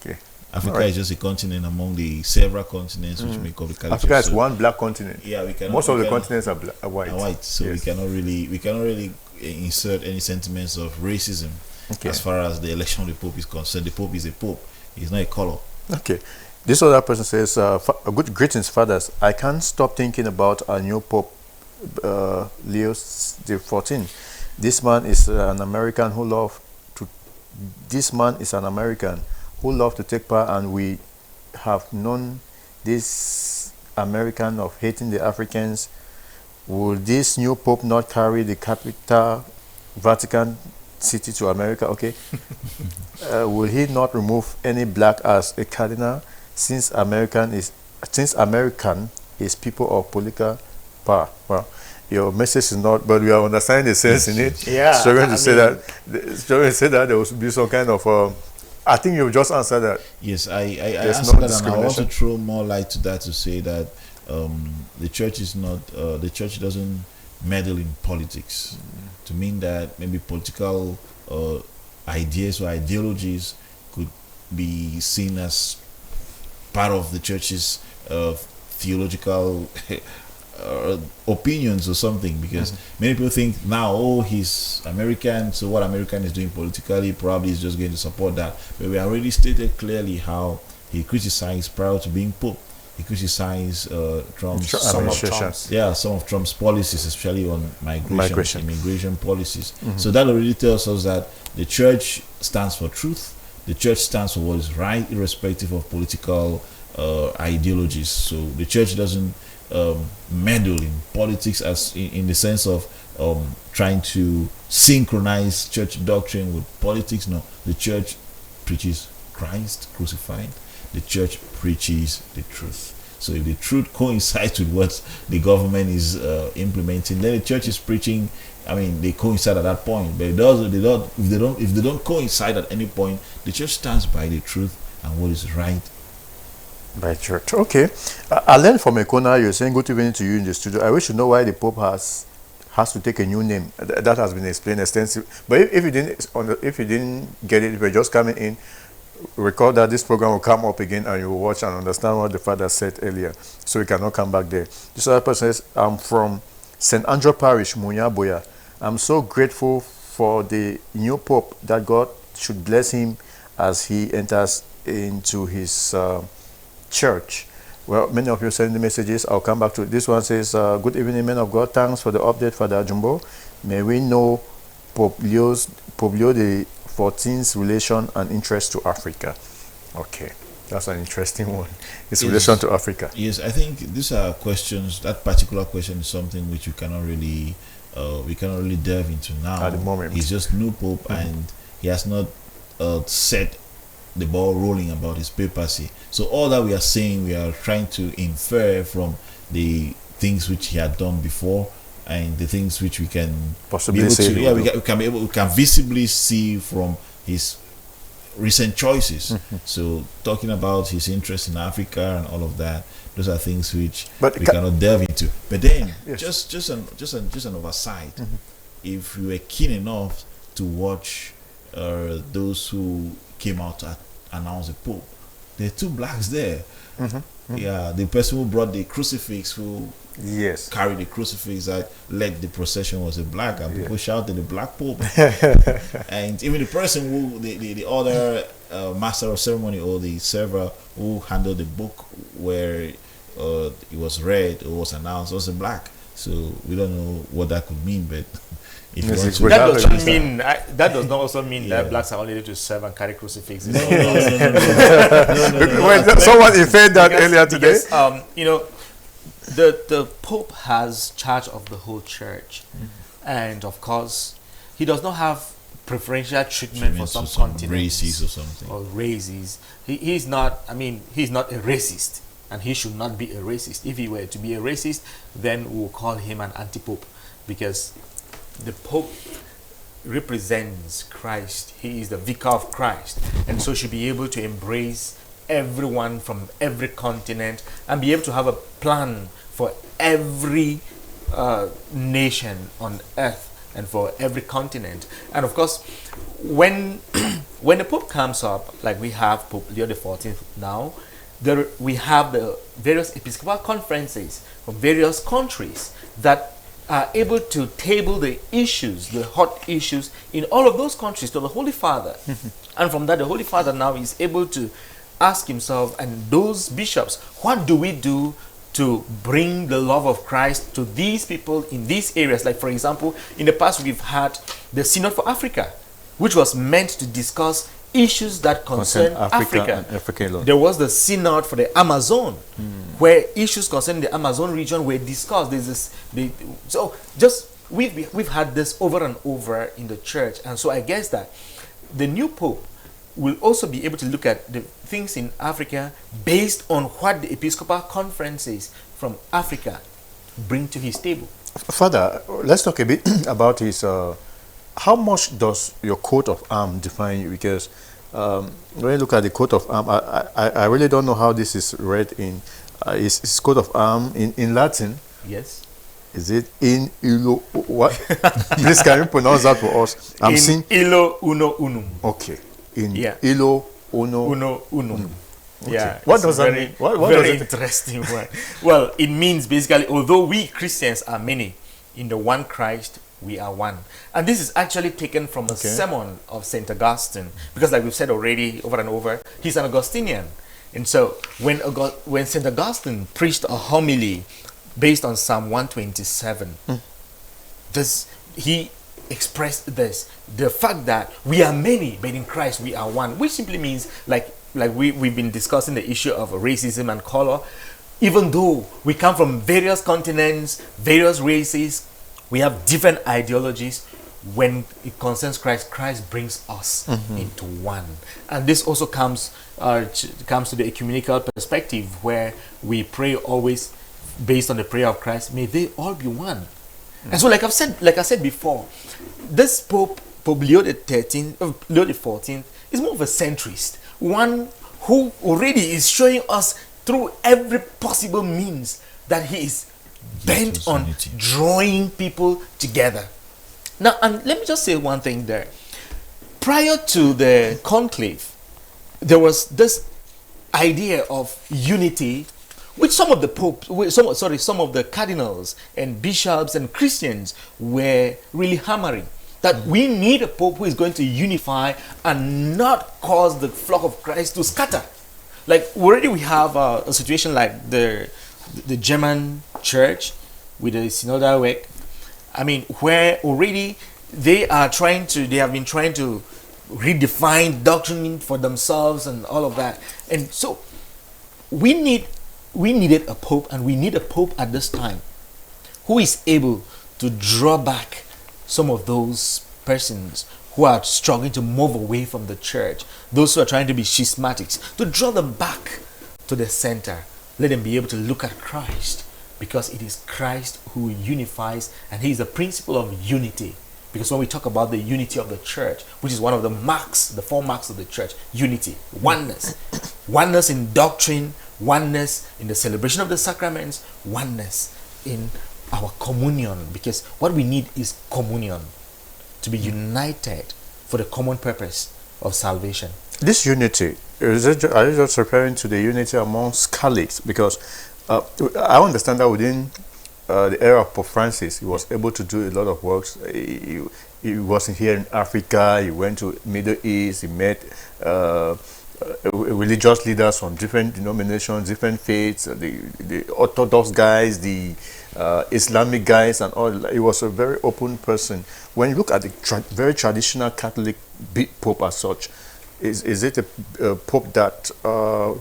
Okay.
Africa
Alright.
is just a continent among the several continents which make up the Catholic
Africa
Church.
is one black continent.
Yeah, we cannot.
Most of
we
the
cannot-
continents are white.
are white, so
Yes.
we cannot really insert any sentiments of racism
Okay.
as far as the election of the Pope is concerned. The Pope is a Pope; he's not a color.
Okay. This other person says, good greetings, fathers. I can't stop thinking about our new Pope, Leo the 14th. This man is an American who loved to. This man is an American who loved to take part, and we have known this American of hating the Africans. Will this new Pope not carry the capital, Vatican City, to America? Okay. Will he not remove any black as a cardinal, since American is people of political power? Well, your message is not, but we are understanding the sense in it.
Yeah,
Struggling
I
to say
mean-
that there will be some kind of. I think you just answered that.
Yes, I
There's
answered
no
that, and I want to
discrimination.
throw more light to that to say that the church is not the church doesn't meddle in politics. To mean that maybe political ideas or ideologies could be seen as part of the church's theological opinions or something, because many people think now, oh, he's American, so what American is doing politically probably is just going to support that. But we already stated clearly how he criticized prior to being Pope. He criticized Trump's
Administration.
some of Trump's policies, especially on
Migration.
immigration policies. So that already tells us that the church stands for truth. The church stands for what is right, irrespective of political ideologies. So the church doesn't meddle in politics as in the sense of trying to synchronize church doctrine with politics. No, the church preaches Christ crucified. The church preaches the truth. So if the truth coincides with what the government is implementing, then the church is preaching. I mean, they coincide at that point. But if they don't coincide at any point, the church stands by the truth and what is right.
By church. Okay. I learned from Ekona, you're saying good evening to you in the studio. I wish to know why the Pope has to take a new name. That has been explained extensively. But if you didn't get it, if you're just coming in, recall that this program will come up again and you will watch and understand what the father said earlier. So you cannot come back there. This other person says, I'm from St. Andrew Parish, Munyaboya. I'm so grateful for the new Pope, that God should bless him as he enters into his church. Well, many of you send the messages. I'll come back to it. This one says, good evening, men of God. Thanks for the update, Father Jumbo. May we know Pope Leo the 14th's relation and interest to Africa. Okay, that's an interesting one. His
Yes.
relation to Africa.
Yes, I think these are questions. That particular question is something which we cannot really delve into now.
At the moment.
He's just new Pope, and he has not set the ball rolling about his papacy. So all that we are saying, we are trying to infer from the things which he had done before and the things which we can
Possibly
be able
say
to,
he
yeah,
will do.
we can visibly see from his recent choices. So talking about his interest in Africa and all of that, those are things which
But
we cannot delve into. But then,
Yes.
just an oversight. If you were keen enough to watch those who came out to announce the Pope, there are 2 blacks there. Yeah, the person who brought the crucifix, who
Yes.
carried the crucifix that led the procession, was a black, and people shouted the Black Pope. And even the person who the other master of ceremony or the server who handled the book where it was read or was announced was a black. So we don't know what that could mean, but if you
Yes,
want
it's
to,
good.
That
That
does not
makes
mean that does not also mean
Yeah.
that blacks are only able to serve and carry crucifixes.
no,
Wait, someone inferred that earlier today.
Because, you know, the Pope has charge of the whole church, and of course, he does not have preferential treatment for some continents
races or something.
or races. He's not. I mean, he's not a racist, and he should not be a racist. If he were to be a racist, then we'll call him an anti-pope, because the pope represents Christ. He is the vicar of Christ, and so should be able to embrace everyone from every continent and be able to have a plan for every nation on earth and for every continent. And of course, when when the Pope comes up, like we have Pope Leo XIV now, there we have the various episcopal conferences from various countries that are able to table the issues, the hot issues in all of those countries to the Holy Father. And from that, the Holy Father now is able to ask himself and those bishops, what do we do to bring the love of Christ to these people in these areas? Like, for example, in the past we've had the Synod for Africa, which was meant to discuss issues that concern Africa.
And Africa alone.
There was the Synod for the Amazon, where issues concerning the Amazon region were discussed. There's this, so just we've had this over and over in the church, and so I guess that the new Pope will also be able to look at the things in Africa based on what the episcopal conferences from Africa bring to his table.
Father, let's talk a bit about his. How much does your coat of arms define you? Because when you look at the coat of arms, I really don't know how this is read in his coat of arms in Latin.
Yes.
Is it in illo? What? Please, can you pronounce that for us?
In seeing illo uno unum.
Okay. In illo uno
unum.
Okay.
Yeah.
What does that mean? What
very
does it
interesting word. Well, it means basically, although we Christians are many, in the one Christ we are one. And this is actually taken from a sermon of St. Augustine, because like we've said already over and over, he's an Augustinian. And so when St. Augustine preached a homily based on Psalm 127, he expressed this, the fact that we are many, but in Christ we are one, which simply means, like we've been discussing the issue of racism and color, even though we come from various continents, various races, we have different ideologies. When it concerns Christ, Christ brings us into one. And this also comes to the ecumenical perspective, where we pray always based on the prayer of Christ, may they all be one. And so, like I said before, this Pope Leo XIV, is more of a centrist, one who already is showing us through every possible means that he is bent on drawing people together. Now, and let me just say one thing there. Prior to the conclave, there was this idea of unity, which some of the cardinals and bishops and Christians were really hammering. That we need a Pope who is going to unify and not cause the flock of Christ to scatter. Like already we have a situation like the German church with the synodal work. I mean, where already they have been trying to redefine doctrine for themselves and all of that. And so we needed a Pope, and we need a Pope at this time who is able to draw back some of those persons who are struggling to move away from the church, those who are trying to be schismatics, to draw them back to the center. Let them be able to look at Christ, because it is Christ who unifies, and he is the principle of unity. Because when we talk about the unity of the church, which is one of the marks, the 4 marks of the church, unity, oneness. Oneness in doctrine, oneness in the celebration of the sacraments, oneness in our communion. Because what we need is communion, to be united for the common purpose of salvation.
This unity, are you just referring to the unity amongst Catholics? Because I understand that within the era of Pope Francis, he was able to do a lot of works. He wasn't here in Africa. He went to Middle East. He met religious leaders from different denominations, different faiths, the Orthodox guys, the Islamic guys, and all. He was a very open person. When you look at the very traditional Catholic Pope as such, is it a Pope that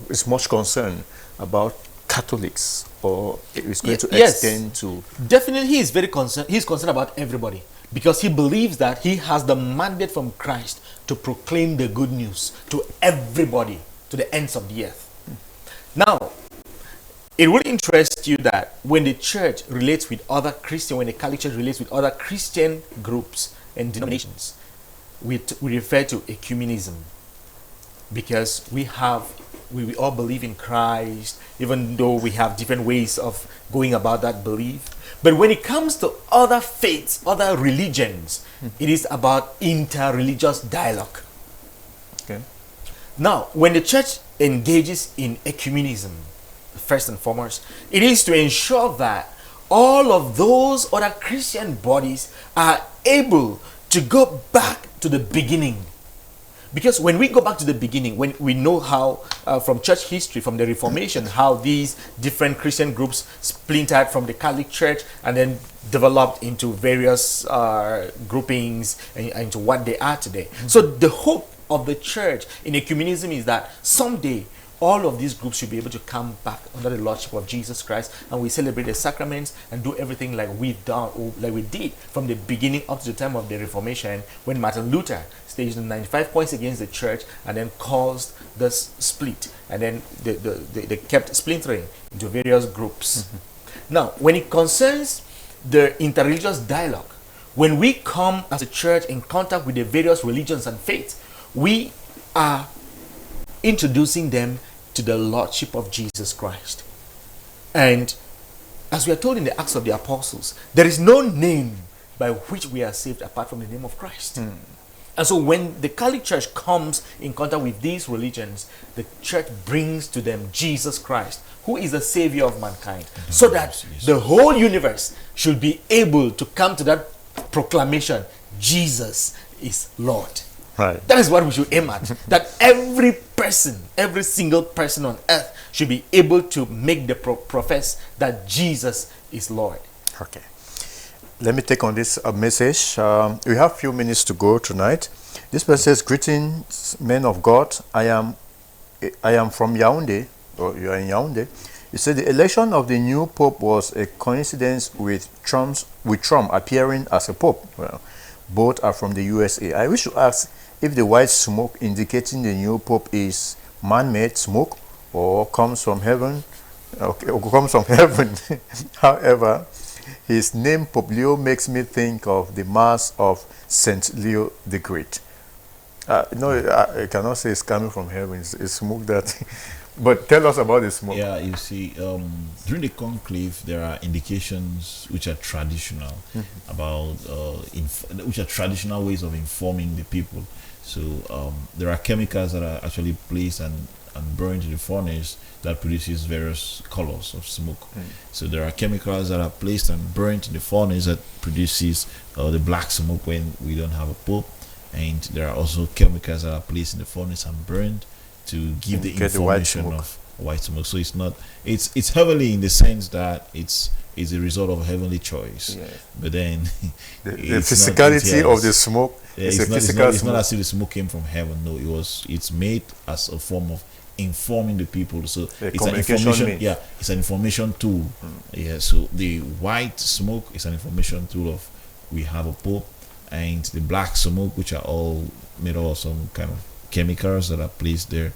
is much concerned about Catholics, or it's going to
Yes.
extend to...
Definitely, he is very concerned. He's concerned about everybody because he believes that he has the mandate from Christ to proclaim the good news to everybody, to the ends of the earth. Now, it will interest you that when the church relates with other Christian, when the Catholic Church relates with other Christian groups and denominations, we refer to ecumenism, because we all believe in Christ, even though we have different ways of going about that belief. But when it comes to other faiths, other religions, it is about inter-religious dialogue.
Okay.
Now, when the church engages in ecumenism, first and foremost, it is to ensure that all of those other Christian bodies are able to go back to the beginning. Because when we go back to the beginning, when we know how, from church history, from the Reformation, how these different Christian groups splintered from the Catholic Church and then developed into various groupings and into what they are today. So the hope of the church in ecumenism is that someday all of these groups should be able to come back under the lordship of Jesus Christ, and we celebrate the sacraments and do everything like we've done, or like we did from the beginning up to the time of the Reformation, when Martin Luther staged 95 points against the church and then caused this split, and then they kept splintering into various groups. Now, when it concerns the interreligious dialogue, when we come as a church in contact with the various religions and faiths, we are introducing them to the lordship of Jesus Christ. And as we are told in the Acts of the Apostles, there is no name by which we are saved apart from the name of Christ. And so when the Catholic Church comes in contact with these religions, the church brings to them Jesus Christ, who is the savior of mankind, so that the whole universe should be able to come to that proclamation: Jesus is Lord.
Right.
That is what we should aim at. That every person, every single person on earth should be able to make the profess that Jesus is Lord.
Okay. Let me take on this message. We have a few minutes to go tonight. This person says, "Greetings, men of God. I am from Yaoundé, or you are in Yaoundé." You said the election of the new pope was a coincidence with Trump appearing as a pope. Well, both are from the USA. I wish to ask if the white smoke indicating the new pope is man-made smoke or comes from heaven. Okay, or comes from heaven. However, his name Pope Leo makes me think of the Mass of Saint Leo the Great. No, I cannot say it's coming from heaven. It's smoke that. But tell us about the smoke.
Yeah, you see, during the conclave, there are indications which are traditional about which are traditional ways of informing the people. So there are chemicals that are actually placed and burned in the furnace that produces various colors of smoke. So there are chemicals that are placed and burnt in the furnace that produces the black smoke when we don't have a pope, and there are also chemicals that are placed in the furnace and burned to give the information of white smoke. So it's heavenly in the sense that it's a result of heavenly choice. Yeah. But then
the physicality of the smoke is a physical
it's not as if the smoke came from heaven. No, it's made as a form of informing the people. So it's an information means. Yeah, it's an information tool. Yeah, so the white smoke is an information tool of we have a pope, and the black smoke, which are all made of some kind of chemicals that are placed there,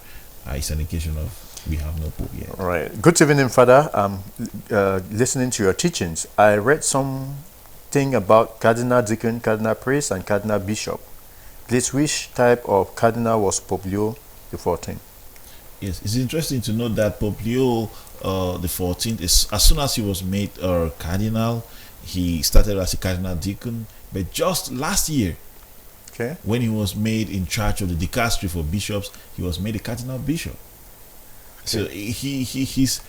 is an indication of we have no pope yet.
All right. Good evening, Father. I'm listening to your teachings. I read something about cardinal deacon, cardinal priest, and cardinal bishop. Please, which type of cardinal was Pope Leo XIV?
Yes, it's interesting to note that Pope Leo the 14th is, as soon as he was made cardinal, he started as a cardinal deacon. But just last year, when he was made in charge of the dicastery for bishops, he was made a cardinal bishop. So his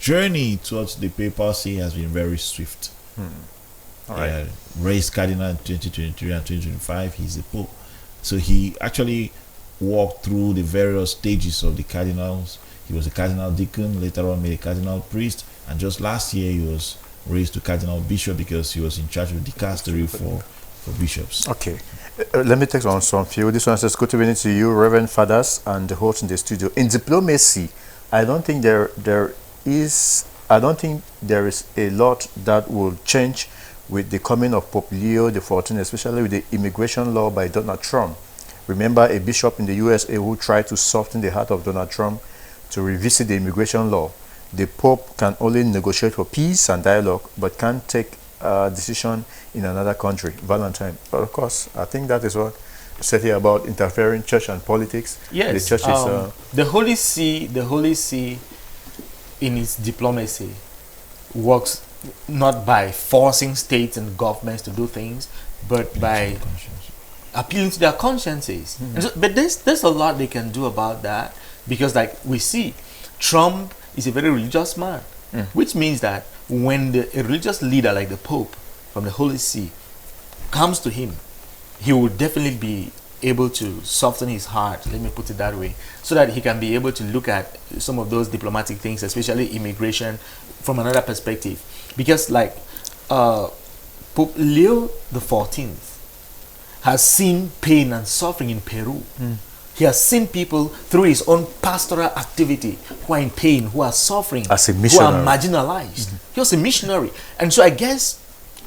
journey towards the papacy has been very swift.
All right.
Raised cardinal in 2023 and 2025. He's the pope. So he actually walked through the various stages of the cardinals. He was a cardinal deacon, later on made a cardinal priest, and just last year he was raised to cardinal bishop because he was in charge of the dicastery for bishops.
Okay. Let me take on some few. This one says, good evening to you, Reverend Fathers, and the host in the studio. In diplomacy, I don't think there is. I don't think there is a lot that will change with the coming of Pope Leo the 14th, especially with the immigration law by Donald Trump. Remember a bishop in the USA who tried to soften the heart of Donald Trump to revisit the immigration law. The Pope can only negotiate for peace and dialogue, but can't take a decision in another country. Valentine. But of course, I think that is what said here about interfering church and politics.
Yes,
The church is
the Holy See, in its diplomacy, works not by forcing states and governments to do things, but by appealing to their consciences. And so, but there's a lot they can do about that, because like we see, Trump is a very religious man, which means that when a religious leader like the Pope from the Holy See comes to him, he will definitely be able to soften his heart, let me put it that way, so that he can be able to look at some of those diplomatic things, especially immigration, from another perspective. Because like Pope Leo the 14th has seen pain and suffering in Peru. He has seen people through his own pastoral activity who are in pain, who are suffering,
As a
who
missionary.
are marginalized. He was a missionary. And so I guess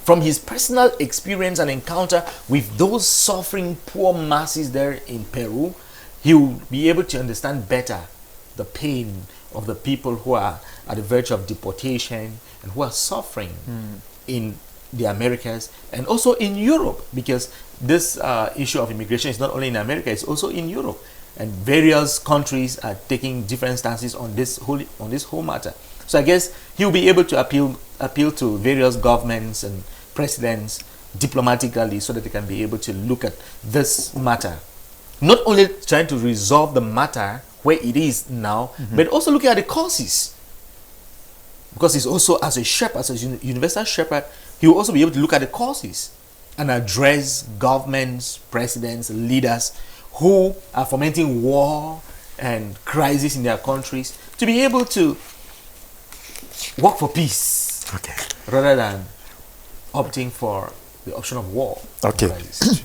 from his personal experience and encounter with those suffering poor masses there in Peru, he will be able to understand better the pain of the people who are at the verge of deportation and who are suffering in the Americas and also in Europe, because this issue of immigration is not only in America, it's also in Europe, and various countries are taking different stances on this whole matter. So I guess he'll be able to appeal to various governments and presidents diplomatically, so that they can be able to look at this matter, not only trying to resolve the matter where it is now, but also looking at the causes. Because he's also, as a shepherd, as a universal shepherd, he will also be able to look at the causes and address governments, presidents, leaders who are fomenting war and crisis in their countries, to be able to work for peace,
okay.
rather than opting for the option of war.
Okay.
Crisis.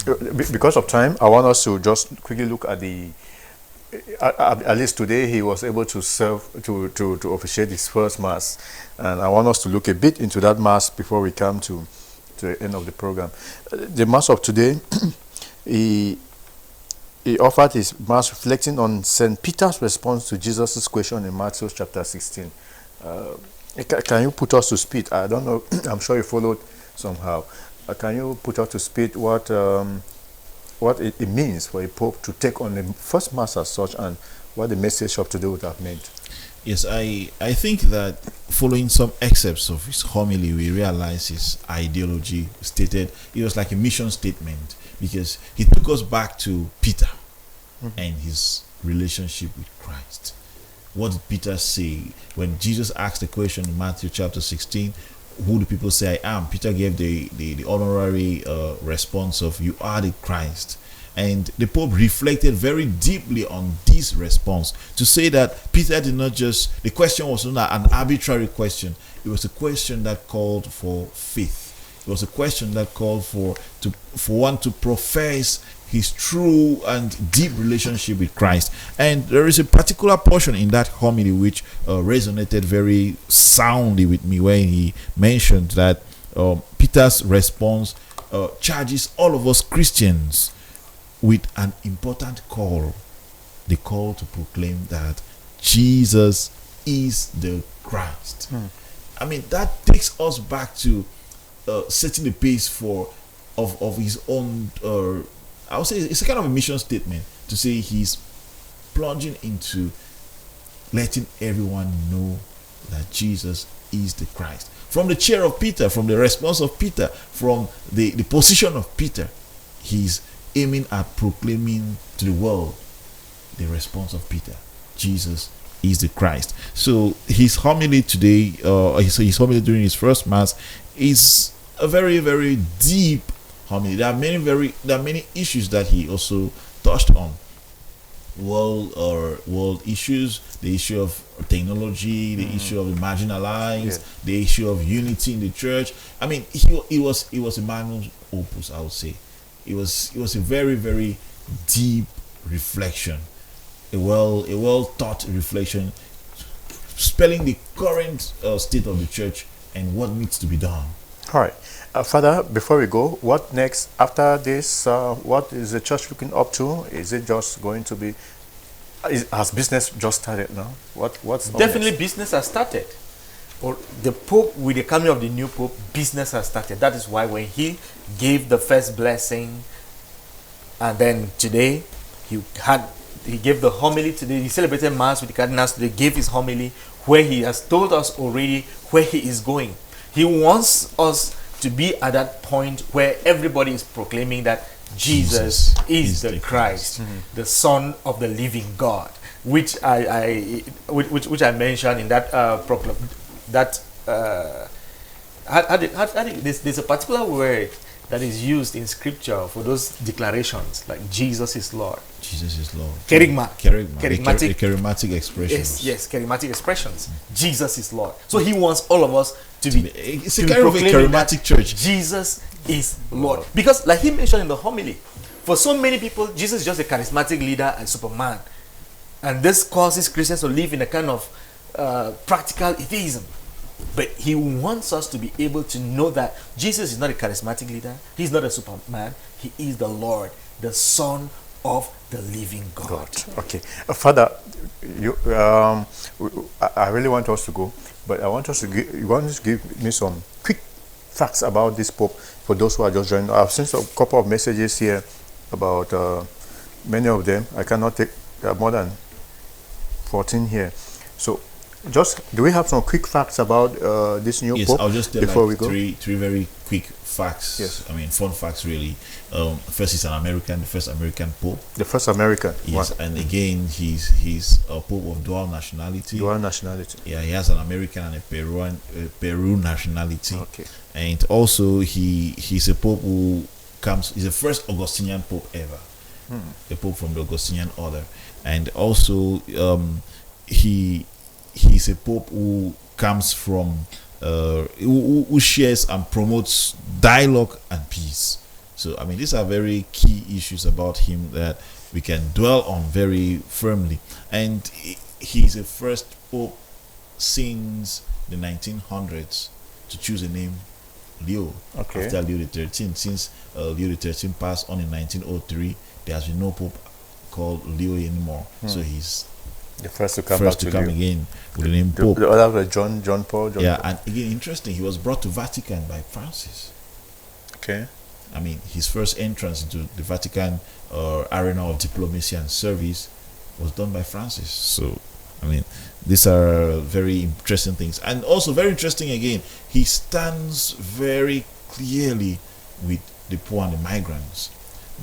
Because of time, I want us to just quickly look at the. At least today, he was able to serve to officiate his first mass, and I want us to look a bit into that mass before we come to the end of the program. The mass of today, he offered his mass reflecting on Saint Peter's response to Jesus' question in Matthew chapter 16. Can you put us to speed? I don't know. I'm sure you followed somehow. Can you put us to speed what it means for a pope to take on the first mass as such, and what the message of today would have meant?
Yes, I think that following some excerpts of his homily, we realize his ideology stated. It was like a mission statement, because he took us back to Peter and his relationship with Christ. What did Peter say when Jesus asked the question in Matthew chapter 16? Who do people say I am? Peter gave the honorary response of, you are the Christ. And the Pope reflected very deeply on this response to say that Peter did not just, the question was not an arbitrary question. It was a question that called for faith. It was a question that called for one to profess his true and deep relationship with Christ. And there is a particular portion in that homily which resonated very soundly with me, when he mentioned that Peter's response charges all of us Christians with an important call, the call to proclaim that Jesus is the Christ. I mean, that takes us back to setting the pace of his own. I would say it's a kind of a mission statement to say he's plunging into letting everyone know that Jesus is the Christ. From the chair of Peter, from the response of Peter, from the position of Peter, he's aiming at proclaiming to the world the response of Peter: Jesus is the Christ. So his homily today, his homily during his first mass, is a very, very deep homily. There are many issues that he also touched on. World issues, the issue of technology, the issue of the marginalized, the issue of unity in the church. I mean, he was a magnum opus, I would say. It was a very, very deep reflection, a well thought reflection spelling the current state of the church and what needs to be done.
All right. Father, before we go, what next after this? What is the church looking up to? Is it just going to be, has business just started now? What's
Definitely
next?
business has started. Or the Pope, with the coming of the new Pope, business has started. That is why when he gave the first blessing, and then today he gave the homily today. He celebrated Mass with the cardinals today, gave his homily where he has told us already where he is going. He wants us to be at that point where everybody is proclaiming that Jesus is the Christ, the Son of the living God, which I mentioned in that there's a particular word that is used in scripture for those declarations, like Jesus is Lord.
Jesus is Lord.
Charismatic
expressions.
Yes, charismatic expressions. Jesus is Lord. So he wants all of us to be.
It's a kind of a charismatic church.
Jesus is Lord. Because, like he mentioned in the homily, for so many people, Jesus is just a charismatic leader and Superman. And this causes Christians to live in a kind of practical atheism. But he wants us to be able to know that Jesus is not a charismatic leader. He's not a Superman. He is the Lord, the Son of the living God.
Okay. Father, I really want us to go, but I want us to give me some quick facts about this Pope for those who are just joining. I've seen a couple of messages here about many of them. I cannot take more than 14 here. So, do we have some quick facts about this new Pope?
I'll just tell
before we go.
Three very quick facts.
Yes.
I mean, fun facts really. First, he's the first American Pope.
The first American.
Yes, and again, he's a Pope of dual nationality.
Dual nationality.
Yeah, he has an American and a Peru nationality.
Okay.
And also, he's a Pope who he's the first Augustinian Pope ever. A Pope from the Augustinian order. And also, he's a Pope who comes from who shares and promotes dialogue and peace. So I mean, these are very key issues about him that we can dwell on very firmly. And he's the first Pope since the 1900s to choose a name Leo.
Okay.
After Leo XIII. Since Leo XIII passed on in 1903, there has been no Pope called Leo anymore. So he's
the first to come
again with the name Pope.
The other was John Paul.
And again, interesting, he was brought to Vatican by Francis.
Okay.
I mean, his first entrance into the Vatican arena of diplomacy and service was done by Francis. So, I mean, these are very interesting things. And also very interesting again, he stands very clearly with the poor and the migrants.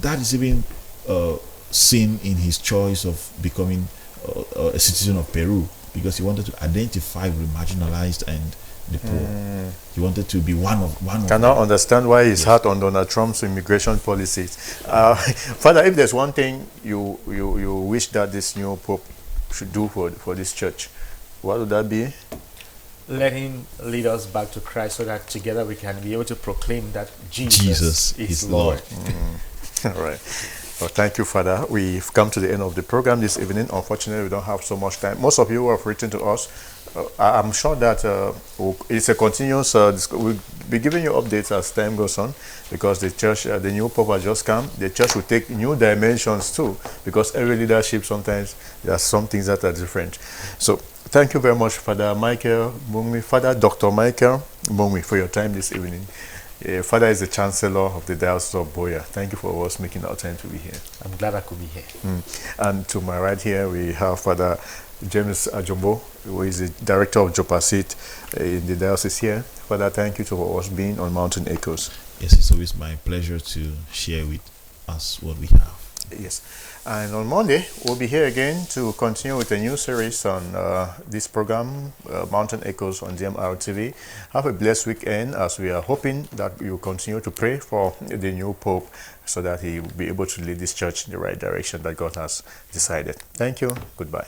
That is even seen in his choice of becoming a citizen of Peru, because he wanted to identify with the marginalized and the poor. He wanted to be one of
Can now understand why he's hard on Donald Trump's immigration policies. Father, if there's one thing you wish that this new Pope should do for this church, what would that be?
Let him lead us back to Christ so that together we can be able to proclaim that Jesus is Lord.
All right. Well, thank you, Father. We've come to the end of the program this evening. Unfortunately, we don't have so much time. Most of you have written to us. I'm sure that it's a continuous. We'll be giving you updates as time goes on, because the church, the new Pope has just come. The church will take new dimensions too, because every leadership sometimes there are some things that are different. So, thank you very much, Father Michael Mungwi, Father Dr. Michael Mungwi, for your time this evening. Father is the Chancellor of the Diocese of Buea. Thank you for us making our time to be here.
I'm glad I could be here.
And to my right here, we have Father James Ajombo, who is the Director of Jopasit in the diocese here. Father, thank you for us being on Mountain Echoes.
Yes, it's always my pleasure to share with us what we have.
Yes. And on Monday, we'll be here again to continue with a new series on this program, Mountain Echoes on DMR TV. Have a blessed weekend, as we are hoping that you will continue to pray for the new Pope so that he will be able to lead this church in the right direction that God has decided. Thank you. Goodbye.